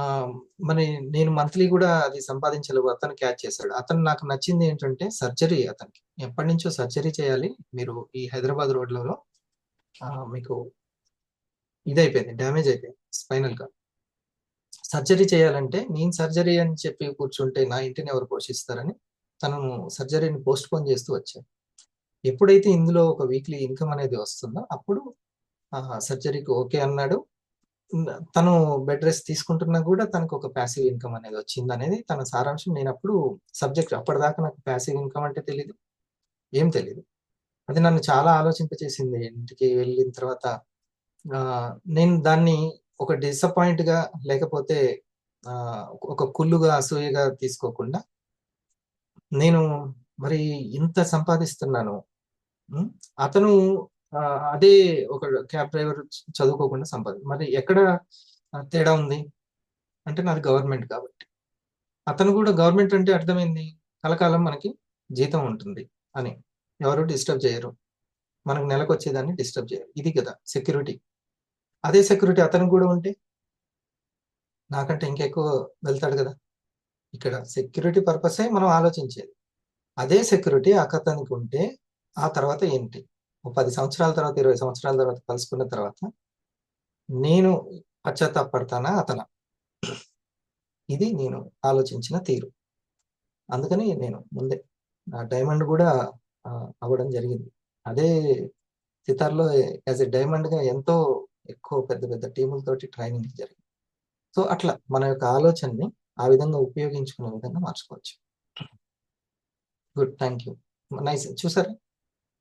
మరి నేను మంత్లీ కూడా అది సంపాదించలేవు. అతను క్యాచ్ చేశాడు. అతను నాకు నచ్చింది ఏంటంటే సర్జరీ, అతనికి ఎప్పటి నుంచో సర్జరీ చేయాలి, మీరు ఈ హైదరాబాద్ రోడ్లలో మీకు ఇదైపోయింది, డ్యామేజ్ అయిపోయింది స్పైనల్ కార్డ్, సర్జరీ చేయాలంటే నేను సర్జరీ అని చెప్పి కూర్చుంటే నా ఇంటిని ఎవరు పోషిస్తారని తను సర్జరీని పోస్ట్ పోన్ చేస్తూ వచ్చాడు. ఎప్పుడైతే ఇందులో ఒక వీక్లీ ఇన్కమ్ అనేది వస్తుందో అప్పుడు సర్జరీకి ఓకే అన్నాడు. తను బెడ్ రెస్ట్ తీసుకుంటున్నా కూడా తనకు ఒక ప్యాసివ్ ఇన్కమ్ అనేది వచ్చింది అనేది తన సారాంశం. నేను అప్పుడు సబ్జెక్ట్, అప్పటిదాకా నాకు ప్యాసివ్ ఇన్కమ్ అంటే తెలీదు, ఏం తెలీదు. అది నన్ను చాలా ఆలోచింపచేసింది. ఇంటికి వెళ్ళిన తర్వాత నేను దాన్ని ఒక డిసప్పాయింట్ గా లేకపోతే ఒక కుళ్ళుగా అసూయగా తీసుకోకుండా, నేను మరి ఇంత సంపాదిస్తున్నాను, అతను అదే ఒక క్యాబ్ డ్రైవర్ చదువుకోకుండా మరి ఎక్కడ తేడా ఉంది అంటే నాది గవర్నమెంట్ కాబట్టి. అతను కూడా గవర్నమెంట్ అంటే అర్థమైంది కలకాలం మనకి జీతం ఉంటుంది అని, ఎవరు డిస్టర్బ్ చేయరు, మనకు నెలకు వచ్చేదాన్ని డిస్టర్బ్ చేయరు, ఇది కదా సెక్యూరిటీ. అదే సెక్యూరిటీ అతనికి కూడా ఉంటే నాకంటే ఇంకెక్కువ వెళ్తాడు కదా. ఇక్కడ సెక్యూరిటీ పర్పసే మనం ఆలోచించేది. అదే సెక్యూరిటీ అతనికి ఉంటే ఆ తర్వాత ఏంటి, 10 సంవత్సరాల తర్వాత 20 సంవత్సరాల తర్వాత కలుసుకున్న తర్వాత నేను పశ్చాత్తాపడతానా అతను, ఇది నేను ఆలోచించిన తీరు. అందుకని నేను ముందే డైమండ్ కూడా అవ్వడం జరిగింది. అదే సితార్లో యాజ్ ఎ డైమండ్ గా ఎంతో ఎక్కువ పెద్ద పెద్ద టీములతోటి ట్రైనింగ్ జరిగింది. సో అట్లా మన యొక్క ఆలోచనని ఆ విధంగా ఉపయోగించుకునే విధంగా మార్చుకోవచ్చు. Good, thank you, nice. చూసారా,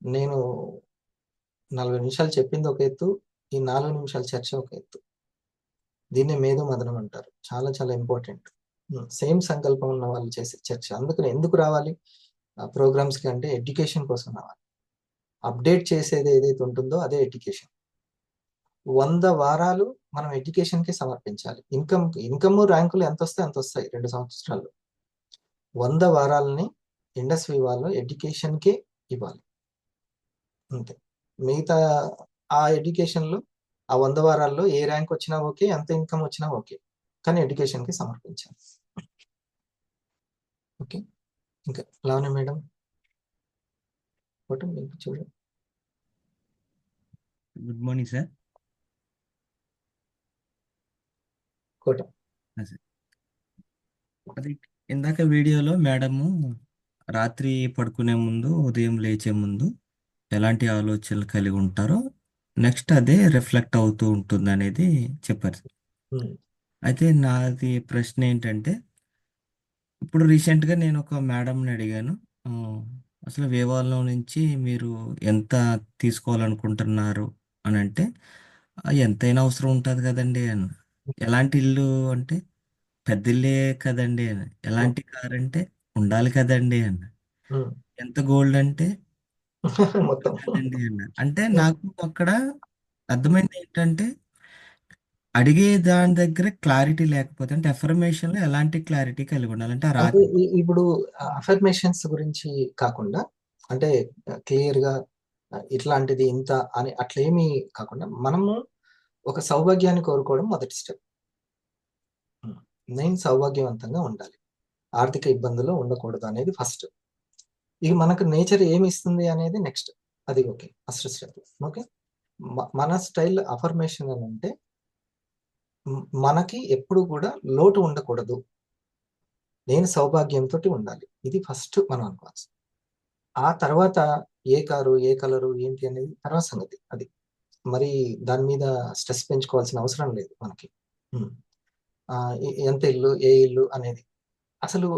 నేను 40 నిమిషాలు చెప్పింది ఒక ఎత్తు, ఈ 4 నిమిషాల చర్చ ఒక ఎత్తు. దీన్నే మేధో మదనం అంటారు. చాలా చాలా ఇంపార్టెంట్. సేమ్ సంకల్పం ఉన్న వాళ్ళు చేసే చర్చ. అందుకని ఎందుకు రావాలి ప్రోగ్రామ్స్ కి అంటే ఎడ్యుకేషన్ కోసం రావాలి. అప్డేట్ చేసేది ఏదైతే ఉంటుందో అదే ఎడ్యుకేషన్. 100 వారాలు మనం ఎడ్యుకేషన్ కి సమర్పించాలి. ఇన్కమ్ ర్యాంకులు ఎంత వస్తాయి అంత వస్తాయి 2 సంవత్సరాల్లో. 100 వారాలని ఇండస్ట్రీ వాళ్ళు ఎడ్యుకేషన్ కే ఇవ్వాలి అంతే. మిగతా ఆ ఎడ్యుకేషన్ లో ఆ 100 వారాల్లో ఏ ర్యాంక్ వచ్చినా ఓకే, ఎంత ఇన్కమ్ వచ్చినా ఓకే, కానీ ఎడ్యుకేషన్ కి సమర్పించాలి. ఓకే, ఇంకా లావణ్య మేడం మీకు చూడండి. Good morning sir. కోట అది ఇందాక వీడియోలో మేడము రాత్రి పడుకునే ముందు ఉదయం లేచే ముందు ఎలాంటి ఆలోచనలు కలిగి ఉంటారో నెక్స్ట్ అదే రిఫ్లెక్ట్ అవుతూ ఉంటుంది అనేది చెప్పారు. అయితే నాది ప్రశ్న ఏంటంటే, ఇప్పుడు రీసెంట్గా నేను ఒక మేడంని అడిగాను, అసలు వేవాల్లో నుంచి మీరు ఎంత తీసుకోవాలనుకుంటున్నారు అని అంటే, ఎంతైనా అవసరం ఉంటుంది కదండి అని. ఎలాంటి ఇల్లు అంటే పెద్ద ఇల్లే కదండి అని. ఎలాంటి కార్ అంటే ఉండాలి కదండి అని. ఎంత గోల్డ్ అంటే మొత్తం కదండి అన్నారు. అంటే నాకు అక్కడ అర్థమైంది ఏంటంటే, అడిగే దాని దగ్గర క్లారిటీ లేకపోతే, అంటే అఫర్మేషన్ లో ఎలాంటి క్లారిటీ కలిగి ఉండాలంటే ఆ అంటే రాత్రి ఇప్పుడు అఫర్మేషన్స్ గురించి కాకుండా, అంటే క్లియర్ గా ఇట్లాంటిది ఇంత అని అట్లేమీ కాకుండా, మనము ఒక సౌభాగ్యాన్ని కోరుకోవడం మొదటి స్టెప్. నేను సౌభాగ్యవంతంగా ఉండాలి, ఆర్థిక ఇబ్బందులు ఉండకూడదు అనేది ఫస్ట్. ఇక మనకు నేచర్ ఏమి ఇస్తుంది అనేది నెక్స్ట్, అది ఓకే ఫస్ట్ స్టెప్. ఓకే, మన స్టైల్ అఫర్మేషన్ అని అంటే మనకి ఎప్పుడు కూడా లోటు ఉండకూడదు, నేను సౌభాగ్యంతో ఉండాలి, ఇది ఫస్ట్ మనం అనుకోవాలి. ఆ తర్వాత ఏ కారు ఏ కలరు ఏంటి అనేది తర్వాత సంగతి. అది మరి దాని మీద స్ట్రెస్ పెంచుకోవాల్సిన అవసరం లేదు మనకి. ఎంత ఇల్లు ఏ ఇల్లు అనేది అసలు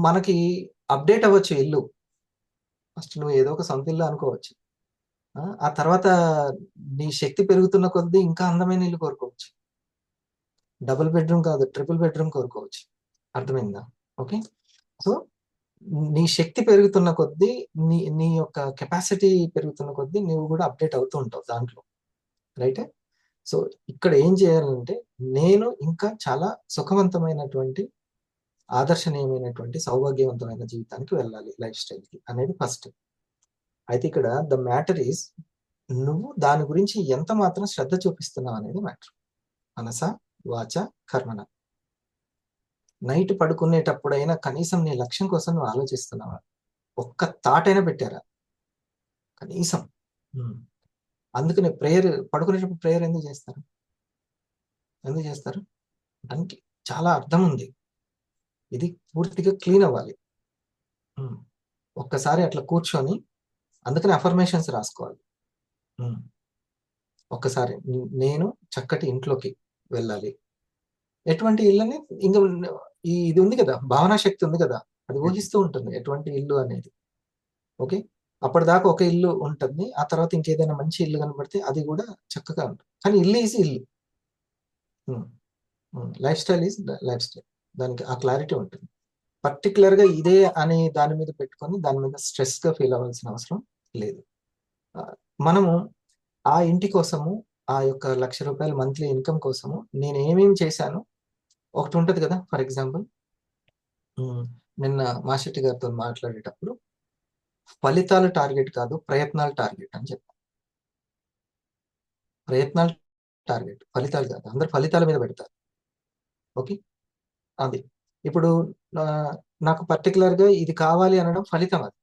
మనకి అప్డేట్ అవ్వచ్చు. ఇల్లు ఫస్ట్ నువ్వు ఏదో ఒక సొంత ఇల్లు అనుకోవచ్చు, ఆ తర్వాత నీ శక్తి పెరుగుతున్న కొద్దీ ఇంకా అందమైన ఇల్లు కోరుకోవచ్చు. డబుల్ బెడ్రూమ్ కాదు, ట్రిపుల్ బెడ్రూమ్ కోరుకోవచ్చు. అర్థమైందా? ఓకే. సో నీ శక్తి పెరుగుతున్న కొద్దీ నీ నీ యొక్క కెపాసిటీ పెరుగుతున్న కొద్దీ నువ్వు కూడా అప్డేట్ అవుతూ ఉంటావు దాంట్లో. రైట్? సో ఇక్కడ ఏం చేయాలంటే నేను ఇంకా చాలా సుఖవంతమైనటువంటి ఆదర్శనీయమైనటువంటి సౌభాగ్యవంతమైన జీవితానికి వెళ్ళాలి, లైఫ్ స్టైల్కి అనేది ఫస్ట్. అయితే ఇక్కడ ద మ్యాటర్ ఈస్ నువ్వు దాని గురించి ఎంత మాత్రం శ్రద్ధ చూపిస్తున్నావు అనేది మ్యాటర్. మనస వాచ కర్మన. నైట్ పడుకునేటప్పుడైనా కనీసం నీ లక్ష్యం కోసం నువ్వు ఆలోచిస్తున్నావా? ఒక్క థాట్ అయినా పెట్టారా కనీసం? అందుకనే ప్రేయర్, పడుకునేటప్పుడు ప్రేయర్ ఎందుకు చేస్తారు? ఎందుకు చేస్తారు? దానికి చాలా అర్థం ఉంది. ఇది పూర్తిగా క్లీన్ అవ్వాలి. ఒక్కసారి అట్లా కూర్చొని, అందుకని అఫర్మేషన్స్ రాసుకోవాలి. ఒక్కసారి నేను చక్కటి ఇంట్లోకి వెళ్ళాలి. ఎటువంటి ఇల్లని ఇంకా ఇది ఉంది కదా, భావనా శక్తి ఉంది కదా, అది ఊహిస్తూ ఉంటుంది ఎటువంటి ఇల్లు అనేది. ఓకే, అప్పటిదాకా ఒక ఇల్లు ఉంటుంది, ఆ తర్వాత ఇంకేదైనా మంచి ఇల్లు కనబడితే అది కూడా చక్కగా ఉంటుంది. కానీ ఇల్లు ఈజ్ ఇల్లు, life style is life style. దానికి ఆ క్లారిటీ ఉంటుంది. పర్టికులర్గా ఇదే అని దాని మీద పెట్టుకొని దాని మీద స్ట్రెస్గా ఫీల్ అవ్వాల్సిన అవసరం లేదు. మనము ఆ ఇంటి కోసము, ఆ యొక్క ₹1,00,000 మంత్లీ ఇన్కమ్ కోసము నేను ఏమేమి చేశాను ఒకటి ఉంటుంది కదా. ఫర్ ఎగ్జాంపుల్, నిన్న మాషెట్టి గారితో మాట్లాడేటప్పుడు ఫలితాలు టార్గెట్ కాదు, ప్రయత్నాలు టార్గెట్ అని చెప్పాను. ప్రయత్నాలు టార్గెట్, ఫలితాలు కాదు. అందరు ఫలితాల మీద పెడతారు. ఓకే, అది ఇప్పుడు నాకు పర్టికులర్గా ఇది కావాలి అనడం ఫలితం. అది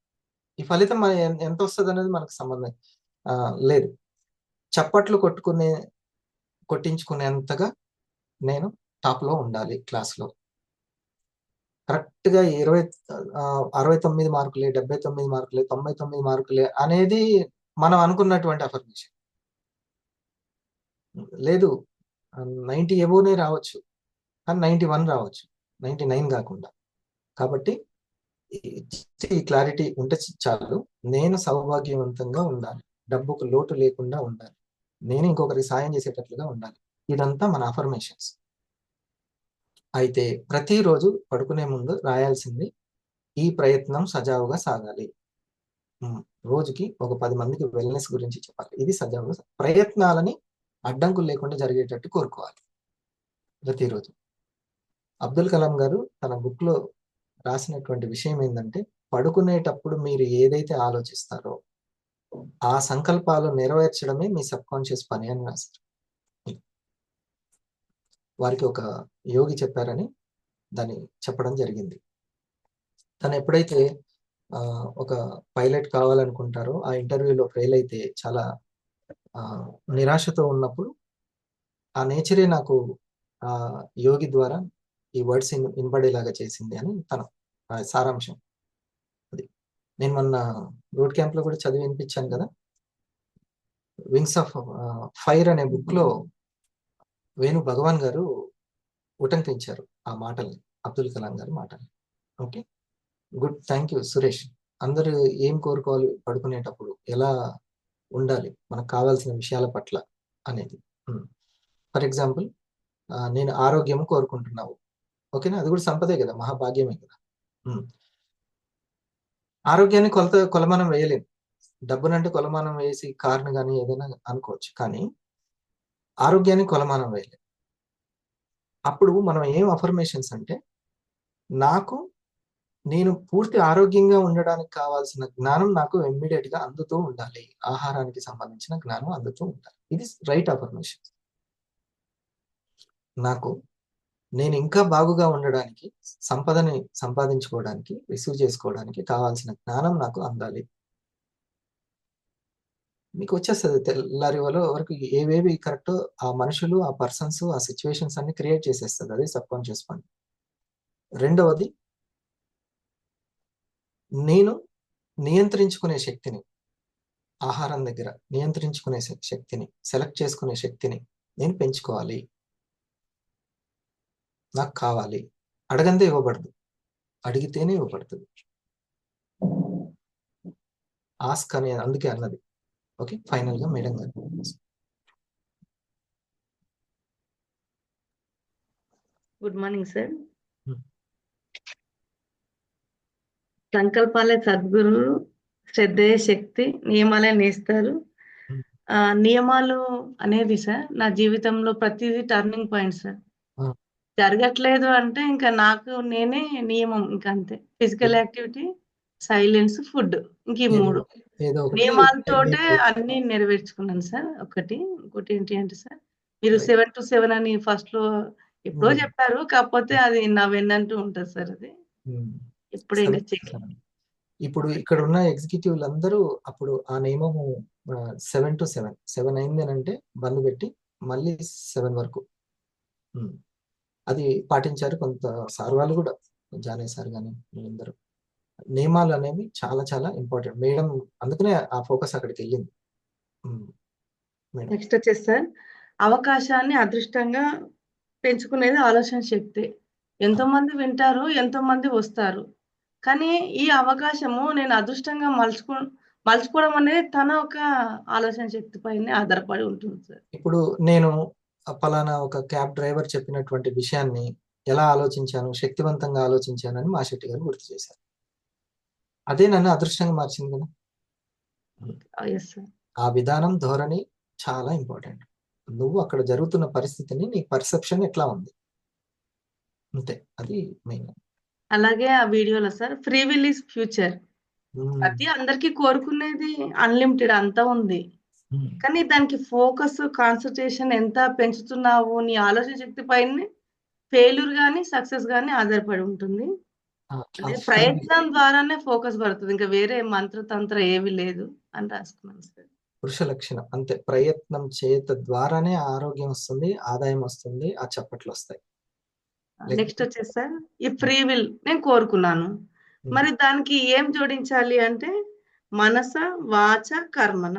ఈ ఫలితం ఎంత వస్తుంది అనేది మనకు సంబంధం లేదు. చప్పట్లు కొట్టించుకునేంతగా నేను టాప్లో ఉండాలి క్లాస్లో. కరెక్ట్గా 69 మార్కులే, 79 మార్కులే, 99 మార్కులే అనేది మనం అనుకున్నటువంటి అఫర్మేషన్ లేదు. 90 ఎబోనే రావచ్చు, కానీ 91 రావచ్చు, 99 కాకుండా. కాబట్టి ఈ క్లారిటీ ఉంటే చాలు. నేను సౌభాగ్యవంతంగా ఉండాలి, డబ్బుకు లోటు లేకుండా ఉండాలి, నేను ఇంకొకరికి సాయం చేసేటట్లుగా ఉండాలి. ఇదంతా మన అఫర్మేషన్స్. అయితే ప్రతిరోజు పడుకునే ముందు రాయాల్సింది, ఈ ప్రయత్నం సజావుగా సాగాలి. రోజుకి ఒక 10 మందికి వెల్నెస్ గురించి చెప్పాలి. ఇది సజావుగా ప్రయత్నాలని అడ్డంకులు లేకుండా జరిగేటట్టు కోరుకోవాలి ప్రతిరోజు. అబ్దుల్ కలాం గారు తన బుక్లో రాసినటువంటి విషయం ఏంటంటే, పడుకునేటప్పుడు మీరు ఏదైతే ఆలోచిస్తారో ఆ సంకల్పాలు నెరవేర్చడమే మీ సబ్ కాన్షియస్ పని అని రాశారు. వారికి ఒక యోగి చెప్పారని దాన్ని చెప్పడం జరిగింది. తను ఎప్పుడైతే ఒక పైలట్ కావాలనుకుంటారో, ఆ ఇంటర్వ్యూలో ఫెయిల్ అయితే చాలా నిరాశతో ఉన్నప్పుడు, ఆ నేచరే నాకు ఆ యోగి ద్వారా ఈ వర్డ్స్ వినబడేలాగా చేసింది అని తన సారాంశం. అది నేను మొన్న రూట్ క్యాంప్ లో కూడా చదివి వినిపించాను కదా. వింగ్స్ ఆఫ్ ఫైర్ అనే బుక్ లో వేణు భగవాన్ గారు ఉటంకించారు ఆ మాటల్ని, అబ్దుల్ కలాం గారి మాటల్ని. Okay, good, thank you Suresh. అందరూ ఏం కోరుకోవాలి పడుకునేటప్పుడు, ఎలా ఉండాలి, మనకు కావాల్సిన విషయాల పట్ల అనేది. ఫర్ ఎగ్జాంపుల్, నేను ఆరోగ్యం కోరుకుంటున్నావు, ఓకేనా, అది కూడా సంపదే కదా, మహాభాగ్యమే కదా. ఆరోగ్యాన్ని కొలమానం వేయలేము. డబ్బునంటే కొలమానం వేసి కార్ను కానీ ఏదైనా అనుకోవచ్చు, కానీ ఆరోగ్యాన్ని కొలమానం వేయలేము. అప్పుడు మనం ఏం అఫర్మేషన్స్ అంటే, నేను పూర్తి ఆరోగ్యంగా ఉండడానికి కావాల్సిన జ్ఞానం నాకు ఇమ్మీడియట్ గా అందుతూ ఉండాలి, ఆహారానికి సంబంధించిన జ్ఞానం అందుతూ ఉండాలి. ఇది రైట్ అఫర్మేషన్. నేను ఇంకా బాగుగా ఉండడానికి, సంపదని సంపాదించుకోవడానికి, రిసీవ్ చేసుకోవడానికి కావాల్సిన జ్ఞానం నాకు అందాలి. మీకు వచ్చేస్తుంది తెల్లారి వరకు ఏవేవి కరెక్టో ఆ మనుషులు, ఆ పర్సన్స్, ఆ సిచ్యువేషన్స్ అన్ని క్రియేట్ చేసేస్తుంది. అది సబ్ కాన్షియస్ మైండ్. రెండవది, నేను నియంత్రించుకునే శక్తిని, ఆహారం దగ్గర నియంత్రించుకునే శక్తిని, సెలెక్ట్ చేసుకునే శక్తిని నేను పెంచుకోవాలి. నాకు కావాలి, అడగందే ఇవ్వబడదు, అడిగితేనే ఇవ్వబడుతుంది. ఆస్క్ అనే అందుకే అన్నది. ఓకే, ఫైనల్ గా మేడం గారు. Good morning sir. Hmm. సంకల్పాలే సద్గురు, శ్రద్ధయే శక్తి, నియమాలే నేస్తారు. Hmm. నియమాలు అనేది సార్ నా జీవితంలో ప్రతిదీ టర్నింగ్ పాయింట్ సార్. Ah. జరగట్లేదు అంటే ఇంకా నాకు నేనే నియమం, ఇంకా అంతే. ఫిజికల్ యాక్టివిటీ, సైలెన్స్, ఫుడ్, ఇంక ఈ ఏదో 3 ఏదో ఒకటి నియమాలతోటే మీకు అన్ని నెరవేర్చుకున్నాను సార్. ఇంకోటి ఏంటి అంటే సార్, మీరు Right. 7 to 7 అని ఫస్ట్ లో ఎప్పుడో Hmm. చెప్పారు, కాకపోతే అది నా వెన్నంటూ ఉంటుంది సార్. అది Hmm. ఎప్పుడు ఇంకా 7 to చెక్ 7. ఇప్పుడు ఇక్కడ ఉన్న ఎగ్జిక్యూటివ్లు అందరూ అప్పుడు ఆ నియమము 7 to 7 7 అయింది అని అంటే బంద్ పెట్టి మళ్ళీ 7 వరకు అది పాటించారు. కొంత సార్ వాళ్ళు కూడా, జానే సార్ కానీ వీళ్ళందరూ. నియమాలు అనేవి చాలా చాలా ఇంపార్టెంట్ మేడం, అందుకనే ఆ ఫోకస్ అక్కడికి వెళ్ళింది. మేడం నెక్స్ట్ వచ్చేసి సార్, అవకాశాన్ని అదృష్టంగా పెంచుకునేది ఆలోచన శక్తి. ఎంతో మంది వింటారు, ఎంతో మంది వస్తారు, కానీ ఈ అవకాశము నేను అదృష్టంగా మలుచుకోవడం అనేది తన ఒక ఆలోచన శక్తి పైనే ఆధారపడి ఉంటుంది సార్. ఇప్పుడు నేను పలానా ఒక క్యాబ్ డ్రైవర్ చెప్పినటువంటి విషయాన్ని ఎలా ఆలోచించాను, శక్తివంతంగా ఆలోచించానని మాశెట్టి గారు గుర్తు చేశారు. అదే నన్ను అదృష్టంగా మార్చింది కదా. Yes sir. ఆ విధానం, ధోరణి చాలా ఇంపార్టెంట్. నువ్వు అక్కడ జరుగుతున్న పరిస్థితిని నీ పర్సెప్షన్ ఎట్లా ఉంది, అంతే, అది మెయిన్. అలాగే ఆ వీడియోలో sir, free will is future. అది అందరికీ కోరుకునేది అన్లిమిటెడ్ అంతా ఉంది, కానీ దానికి ఫోకస్, కాన్సన్ట్రేషన్ ఎంత పెంచుతున్నావు, నీ ఆలోచన శక్తి పైన ఫెయిల్యూర్ గానీ సక్సెస్ గానీ ఆధారపడి ఉంటుంది. అంటే ప్రయత్నం ద్వారానే ఫోకస్ పడుతుంది, ఇంకా వేరే మంత్రతంత్ర ఏవి లేదు అని రాసుకున్నాను సార్. పురుష లక్షణం అంతే, ప్రయత్నం చేత ద్వారానే ఆరోగ్యం వస్తుంది, ఆదాయం వస్తుంది, ఆ చప్పట్లు వస్తాయి. నెక్స్ట్ వచ్చేసి సార్, ఈ ఫ్రీ విల్ నేను కోరుకున్నాను, మరి దానికి ఏం జోడించాలి అంటే మనస, వాచ, కర్మన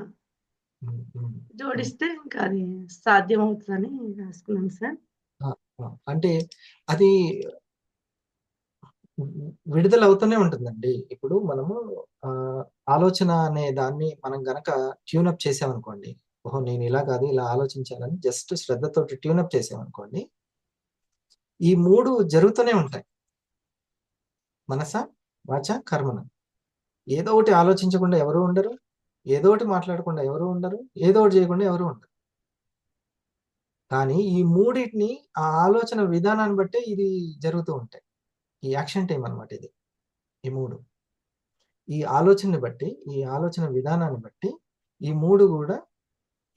జోడిస్తే ఇంకా అది సాధ్యం అవుతుందని రాసుకున్నాను సార్. అంటే అది విడుదల అవుతూనే ఉంటుందండి. ఇప్పుడు మనము ఆలోచన అనే దాన్ని మనం గనక ట్యూనప్ చేసామనుకోండి, ఓహో నేను ఇలా కాదు ఇలా ఆలోచించాలని జస్ట్ శ్రద్ధతోటి ట్యూనప్ చేసామనుకోండి, ఈ 3 జరుగుతూనే ఉంటాయి. మనస, వాచ, కర్మన. ఏదో ఒకటి ఆలోచించకుండా ఎవరు ఉండరు, ఏదో ఒకటి మాట్లాడకుండా ఎవరు ఉండరు, ఏదో ఒకటి చేయకుండా ఎవరు ఉండరు. కానీ ఈ 3టిని ఆ ఆలోచన విధానాన్ని బట్టే ఇది జరుగుతూ ఉంటాయి. ఈ యాక్షన్ టైం అన్నమాట ఇది. ఈ 3 ఈ ఆలోచనని బట్టి, ఈ ఆలోచన విధానాన్ని బట్టి ఈ 3 కూడా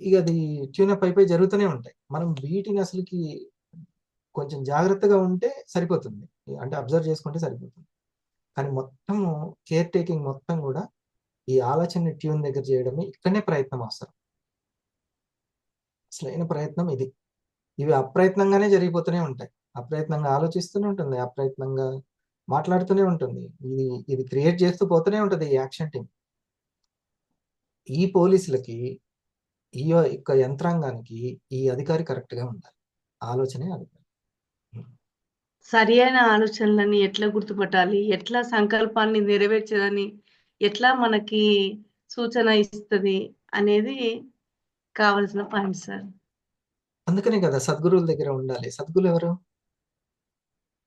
ఇక అది ట్యూనప్ అయిపోయి జరుగుతూనే ఉంటాయి. మనం వీటిని అసలుకి కొంచెం జాగ్రత్తగా ఉంటే సరిపోతుంది, అంటే అబ్జర్వ్ చేసుకుంటే సరిపోతుంది. కానీ మొత్తము కేర్ టేకింగ్ మొత్తం కూడా ఈ ఆలోచనని ట్యూన్ దగ్గర చేయడమే, ఇక్కడనే ప్రయత్నం అవసరం. అసలైన ప్రయత్నం ఇది. ఇవి అప్రయత్నంగానే జరిగిపోతూనే ఉంటాయి. అప్రయత్నంగా ఆలోచిస్తూనే ఉంటుంది, అప్రయత్నంగా మాట్లాడుతూనే ఉంటుంది. ఇది క్రియేట్ చేస్తూ పోతూనే ఉంటుంది ఈ యాక్షన్ టీం. ఈ పోలీసులకి, ఈ యొక్క యంత్రాంగానికి ఈ అధికారి కరెక్ట్ గా ఉండాలి. ఆలోచనే అధికారి. సరి అయిన ఆలోచనలని ఎట్లా గుర్తుపట్టాలి, ఎట్లా సంకల్పాన్ని నెరవేర్చదని ఎట్లా మనకి సూచన ఇస్తుంది అనేది కావలసిన పాయింట్ సార్. అందుకనే కదా సద్గురువుల దగ్గర ఉండాలి. సద్గురులు ఎవరు?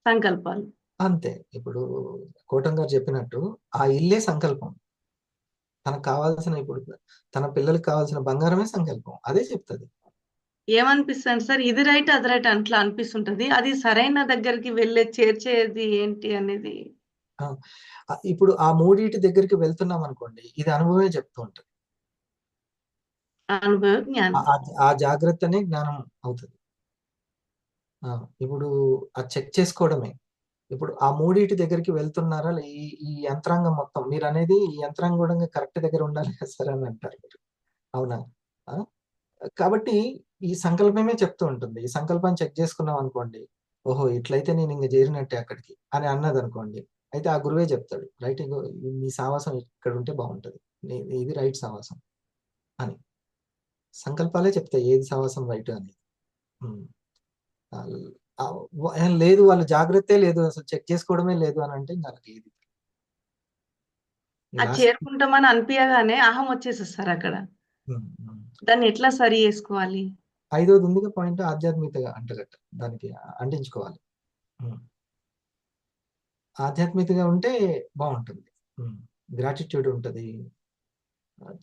సంకల్పాలు. అంతే. ఇప్పుడు కోటం గారు చెప్పినట్టు ఆ ఇల్లే సంకల్పం. తనకు కావాల్సిన, ఇప్పుడు తన పిల్లలకు కావాల్సిన బంగారమే సంకల్పం. అదే చెప్తుంది. ఏమనిపిస్తుంది సార్, ఇది రైట్ అది రైట్ అట్లా అనిపిస్తుంటది, అది సరైన దగ్గరికి చేర్చేది ఏంటి అనేది. ఇప్పుడు ఆ 3 దగ్గరికి వెళ్తున్నాం అనుకోండి, ఇది అనుభవమే చెప్తూ ఉంటుంది. అనుభవ జ్ఞానం. ఆ జాగ్రత్తనే జ్ఞానం అవుతుంది. ఇప్పుడు ఆ చెక్ చేసుకోవడమే. ఇప్పుడు ఆ 3 దగ్గరికి వెళ్తున్నారా, ఈ యంత్రాంగం మొత్తం మీరు అనేది ఈ యంత్రాంగం కూడా కరెక్ట్ దగ్గర ఉండాలి కదా సార్ అని అంటారు మీరు, అవునా? కాబట్టి ఈ సంకల్పమే చెప్తూ ఉంటుంది. ఈ సంకల్పాన్ని చెక్ చేసుకున్నాం అనుకోండి, ఓహో ఇట్లయితే నేను ఇంక చేరినట్టే అక్కడికి అని అన్నది అనుకోండి, అయితే ఆ గురువే చెప్తాడు, రైట్ నీ సావాసం ఇక్కడ ఉంటే బాగుంటది, ఇది రైట్ సావాసం అని. సంకల్పాలే చెప్తాయి ఏది సావాసం రైట్ అని. లేదు వాళ్ళు జాగ్రత్తే లేదు, అసలు చెక్ చేసుకోవడమే లేదు అని అంటే ఇంకా ఏది అది చేరుకుంటామని అనిపించగానే అహం వచ్చేసేస్తారు అక్కడ. దాన్ని ఎట్లా సరి చేసుకోవాలి? 5వది ఉందిగా పాయింట్, ఆధ్యాత్మికతగా అంటగట్ట దానికి అంటించుకోవాలి. ఆధ్యాత్మికతగా ఉంటే బాగుంటుంది. గ్రాటిట్యూడ్ ఉంటుంది,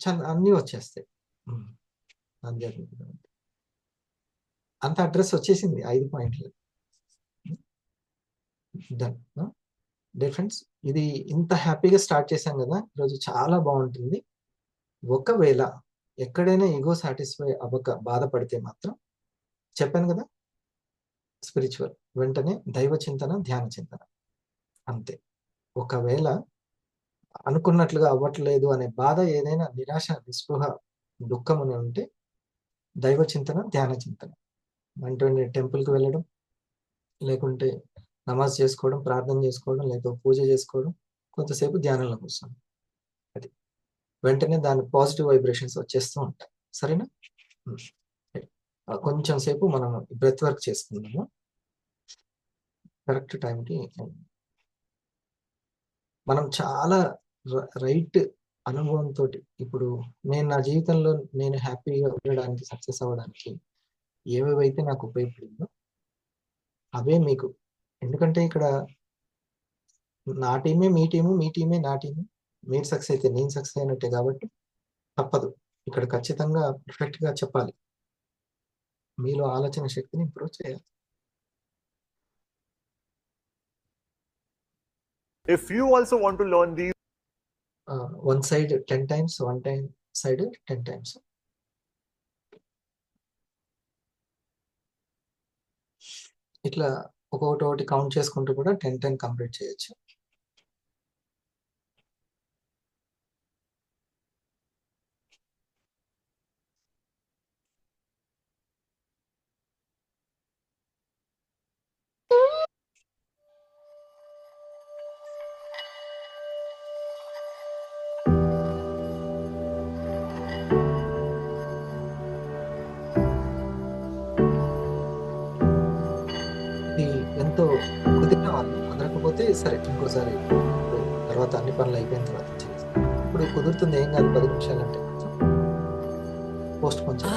చాలా అన్నీ వచ్చేస్తాయి. ఆధ్యాత్మికత ఉంటే అంత అడ్రస్ వచ్చేసింది 5 పాయింట్లు. డన్. డిఫరెన్స్ ఇది ఇంత హ్యాపీగా స్టార్ట్ చేశాం కదా, ఈరోజు చాలా బాగుంటుంది. ఒకవేళ ఎక్కడైనా ఈగో సాటిస్ఫై అవ్వక బాధపడితే మాత్రం చెప్పాను కదా, స్పిరిచువల్ వెంటనే దైవ చింతన, ధ్యాన చింతన అంతే. ఒకవేళ అనుకున్నట్లుగా అవ్వట్లేదు అనే బాధ, ఏదైనా నిరాశ, నిస్పృహ, దుఃఖం అని ఉంటే దైవ చింతన, ధ్యాన చింతన అంటే టెంపుల్కి వెళ్ళడం, లేకుంటే నమాజ్ చేసుకోవడం, ప్రార్థన చేసుకోవడం, లేకపోతే పూజ చేసుకోవడం, కొంతసేపు ధ్యానంలో కూర్చోండి. అది వెంటనే దాని పాజిటివ్ వైబ్రేషన్స్ వచ్చేస్తూ ఉంటాయి. సరేనా? కొంచెం సేపు మనం బ్రెత్ వర్క్ చేసుకుందాము కరెక్ట్ టైంకి. మనం చాలా రైట్ అనుభవంతో, ఇప్పుడు నేను నా జీవితంలో నేను హ్యాపీగా ఉండడానికి, సక్సెస్ అవ్వడానికి ఏవేవైతే నాకు ఉపయోగపడిందో అవే మీకు. ఎందుకంటే ఇక్కడ నా టీమే మీ టీము, మీ టీమే నా టీము. మీరు సక్సెస్ అయితే నేను సక్సెస్ అయినట్టే, కాబట్టి తప్పదు ఇక్కడ ఖచ్చితంగా పర్ఫెక్ట్గా చెప్పాలి. మీలో ఆలోచన శక్తిని ఇంప్రూవ్ చేయాలి. If you also want to learn these, one side 10 times, one time side 10 times. ఇట్లా ఒక్కొక్కటి కౌంట్ చేసుకుంటూ కూడా 10 కంప్లీట్ చేయొచ్చు. ఎంతో కుదిరిన వాళ్ళు, కుదరకపోతే సరే ఇంకోసారి తర్వాత అన్ని పనులు అయిపోయిన తర్వాత చేసి. ఇప్పుడు కుదురుతుంది ఏం కాదు, 10 నిమిషాలు అంటే పోస్ట్ కొంచెం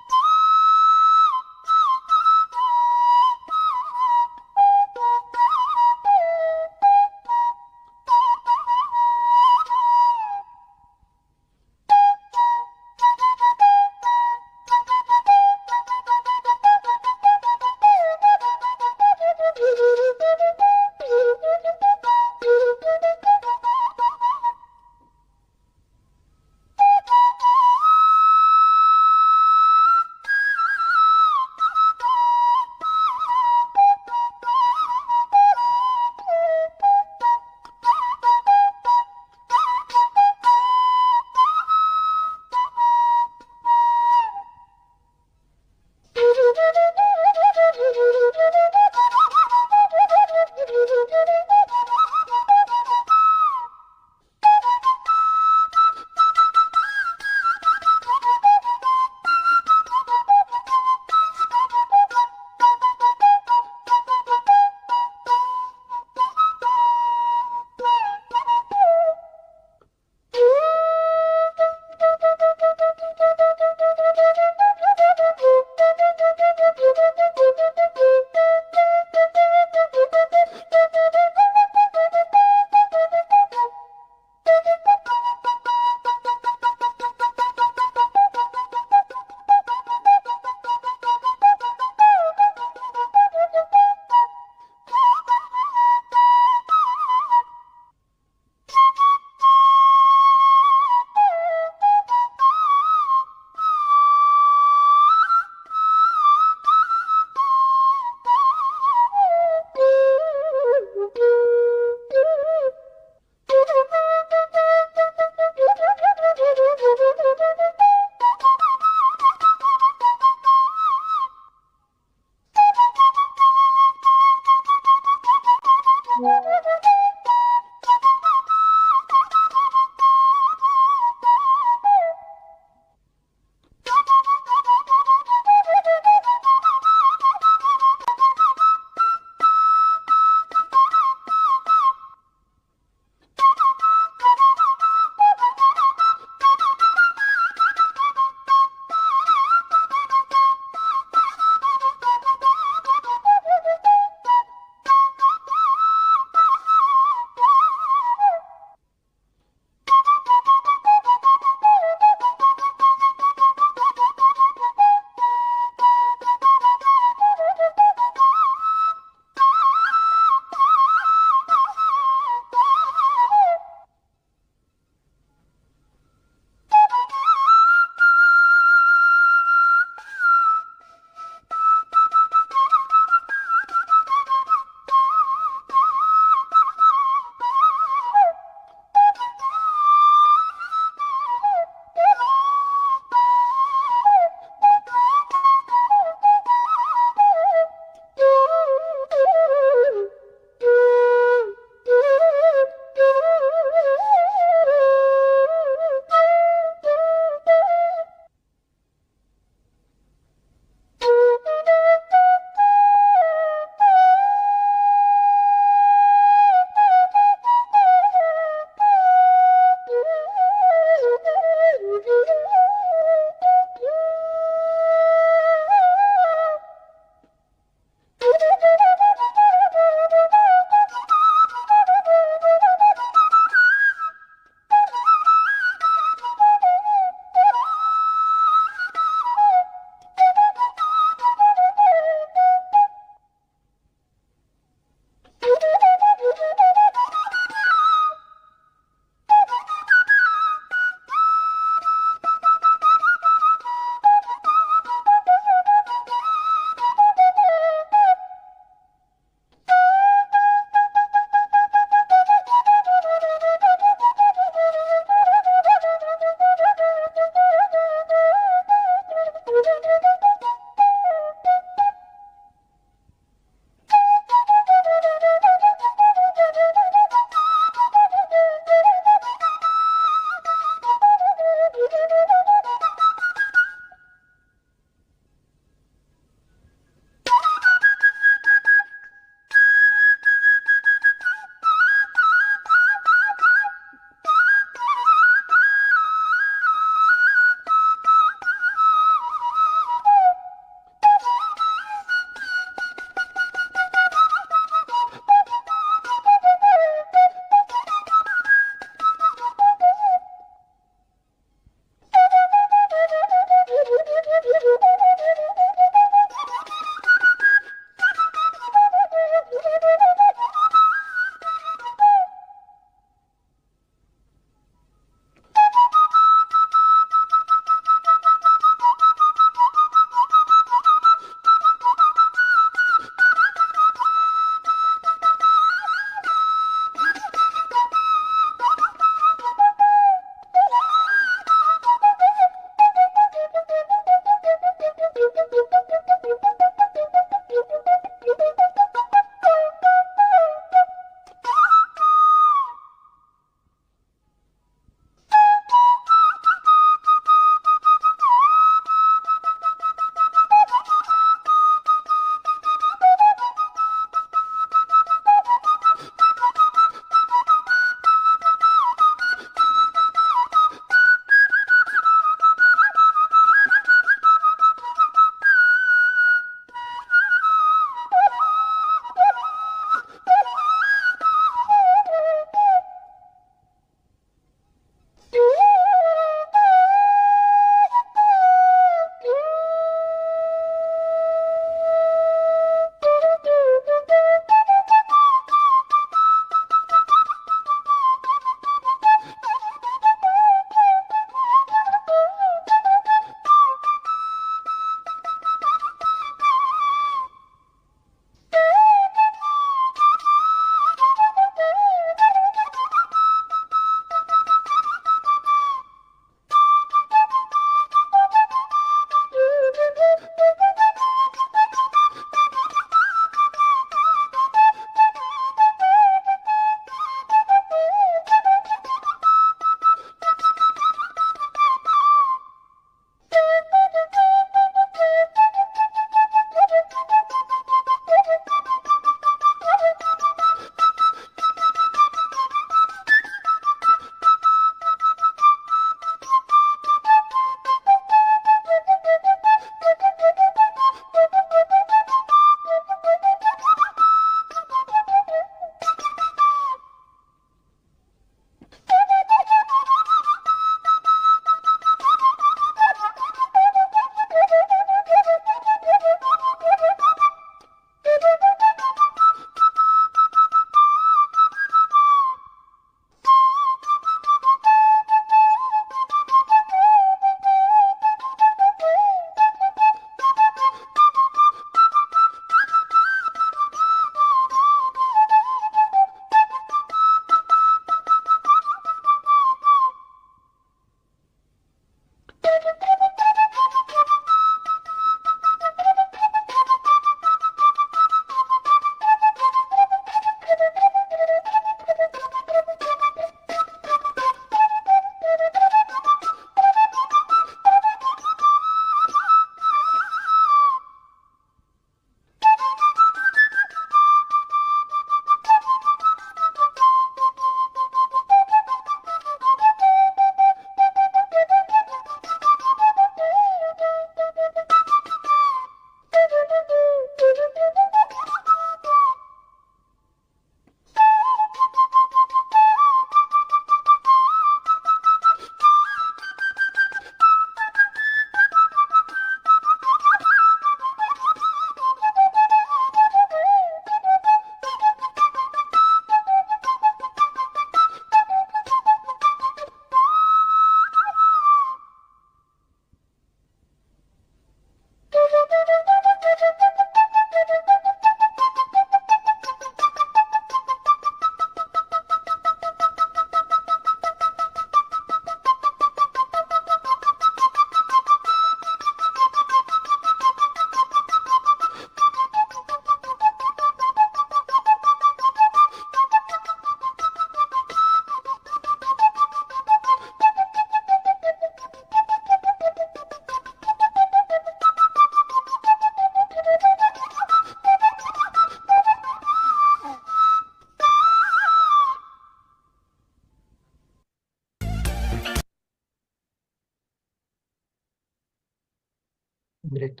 గ్రేట్.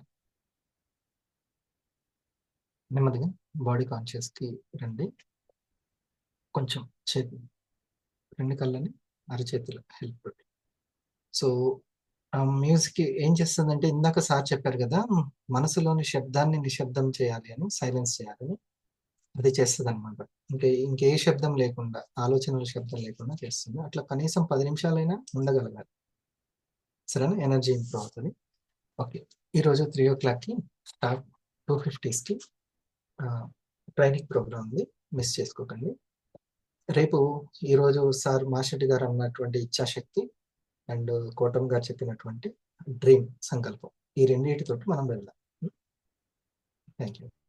నెమ్మదిగా బాడీ కాన్షియస్కి రండి. కొంచెం చేతి 2 కళ్ళని అరచేతులు హెల్ప్ పెట్టి. సో ఆ మ్యూజిక్ ఏం చేస్తుందంటే ఇందాక సార్ చెప్పారు కదా, మనసులోని శబ్దాన్ని నిశ్శబ్దం చేయాలి అని, సైలెన్స్ చేయాలని. అది చేస్తుంది అనమాట. ఇంకే శబ్దం లేకుండా, ఆలోచనల శబ్దం లేకుండా చేస్తుంది. అట్లా కనీసం 10 నిమిషాలైనా ఉండగలగాలి. సరేనా? ఎనర్జీ ఇంప్రూవ్ అవుతుంది. ఓకే, ఈరోజు 3 o'clockకి స్టార్ట్. 2:50కి ట్రైనింగ్ ప్రోగ్రామ్ ఉంది, మిస్ చేసుకోకండి. రేపు ఈరోజు సార్ మాషెట్టి గారు అన్నటువంటి ఇచ్ఛాశక్తి అండ్ కోటం గారు చెప్పినటువంటి డ్రీమ్ సంకల్పం, ఈ రెండింటితోటి మనం వెళ్దాం. Thank you.